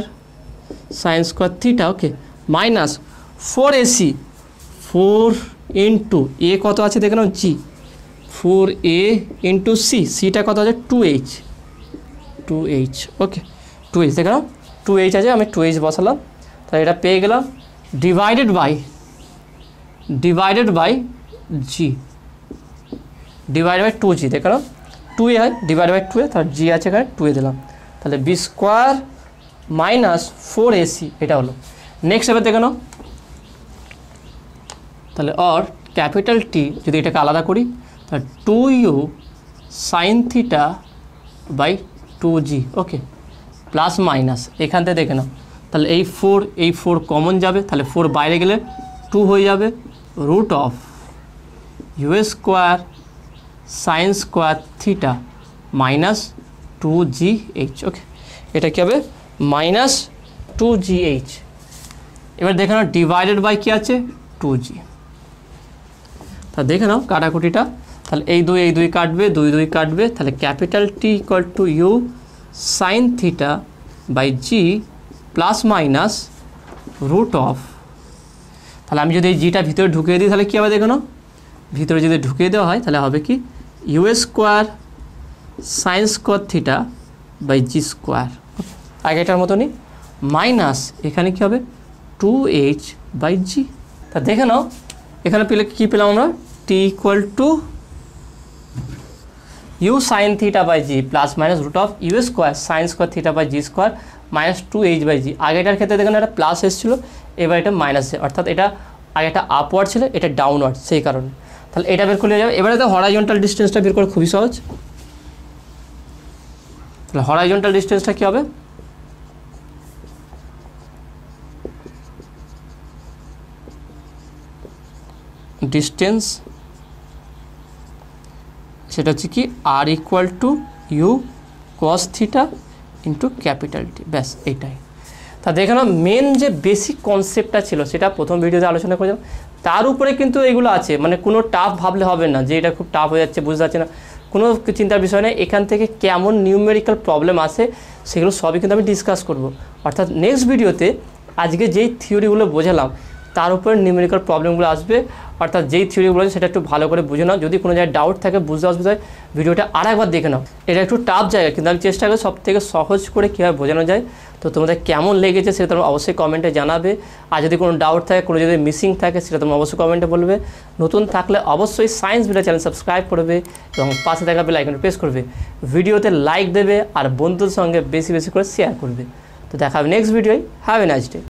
sine square theta, okay, minus four ac, four into a কত আছে দেখে নাও g, four a into c, সিটা কত আছে two h, two h, okay, two h দেখে নাও টু এইচ আছে, আমি টু এইচ বসালাম, তাহলে এটা পেয়ে গেলাম divided by g, divide by two g, দেখে নাও টু এ হয় ডিভাইড বাই টু এ, তাহলে জি আছে এখানে টু এ দিলাম, তাহলে B square minus four A C, এটা হলো। নেক্সট এবার দেখে নাও, তাহলে অর ক্যাপিটাল টি যদি এটাকে আলাদা করি তাহলে two you sine theta by two G, okay, plus minus এখান থেকে দেখে নাও, তাহলে এই ফোর কমন যাবে, তাহলে ফোর বাইরে গেলে টু হয়ে যাবে, root of you square sine square theta minus two g h, okay, এটা কী হবে মাইনাস টু জি এইচ। এবার দেখে নাও ডিভাইডেড বাই কী আছে টু জি, তা দেখে নাও কাটাকুটিটা, তাহলে এই দুই কাটবে, দুই কাটবে, তাহলে capital T equal to you sine theta by G plus minus root of, তাহলে আমি যদি এই জিটা ভিতরে ঢুকিয়ে দিই তাহলে কী হবে দেখো না, ভিতরে যদি ঢুকিয়ে দেওয়া হয় তাহলে হবে কি you square sine square theta by G square, আগেটার মতনই, মাইনাস এখানে কী হবে টু এইচ বাই জি। তা দেখে নাও এখানে পেলে কী পেলাম আমরা, T equal to you sine theta by G plus minus root of you square sine square theta by G square minus two h by g. আগেটার ক্ষেত্রে দেখেন এটা প্লাস এসেছিলো, এবার এটা মাইনাস, অর্থাৎ এটা আগেটা আপওয়ার্ড ছিল, এটা ডাউনওয়ার্ড, সেই কারণে। তাহলে এটা বের করে যাবে। এবারে তো হরাইজন্টাল ডিস্টেন্সটা বের করা খুবই সহজ। তাহলে হরাইজন্টাল ডিস্টেন্সটা কী হবে, ডিস্টেন্স সেটা হচ্ছে কি R equal to you cos theta into capital T, ব্যাস এইটাই। তা দেখে নাও মেন যে বেসিক কনসেপ্টটা ছিল সেটা প্রথম ভিডিওতে আলোচনা করেছিলাম, তার উপরে কিন্তু এগুলো আছে, মানে কোনো টাফ ভাবলে হবে না যে এটা খুব টাফ হয়ে যাচ্ছে বুঝতে পারছি না, কোনো চিন্তার বিষয় নেই। এখান থেকে কেমন নিউমেরিক্যাল প্রবলেম আসে সেগুলো সবই কিন্তু আমি ডিসকাস করব। অর্থাৎ নেক্সট ভিডিওতে আজকে যেই থিওরিগুলো বোঝালাম তার উপরে নিউমেরিক্যাল প্রবলেমগুলো আসবে। অর্থাৎ যেই থিওরিগুলো আছে সেটা একটু ভালো করে বুঝে নাও। যদি কোনো জায়গায় ডাউট থাকে, বুঝতে অসুবিধা হয়, ভিডিওটা আরেকবার দেখে নাও। এটা একটু টাফ জায়গা, কিন্তু আমি চেষ্টা করি সব থেকে সহজ করে কীভাবে বোঝানো যায়। তো তোমাদের কেমন লেগেছে সেটা তোমরা অবশ্যই কমেন্টে জানাবে। আর যদি কোনো ডাউট থাকে, কোনো যদি মিসিং থাকে, সেটা তোমরা অবশ্যই কমেন্টে বলবে। নতুন থাকলে অবশ্যই সায়েন্স ভিটা চ্যানেল সাবস্ক্রাইব করবে এবং পাশে থাকা বেল আইকনটা প্রেস করবে। ভিডিওতে লাইক দেবে আর বন্ধুদের সঙ্গে বেশি বেশি করে শেয়ার করবে। তো দেখা হবে নেক্সট ভিডিওয়। Have a nice day.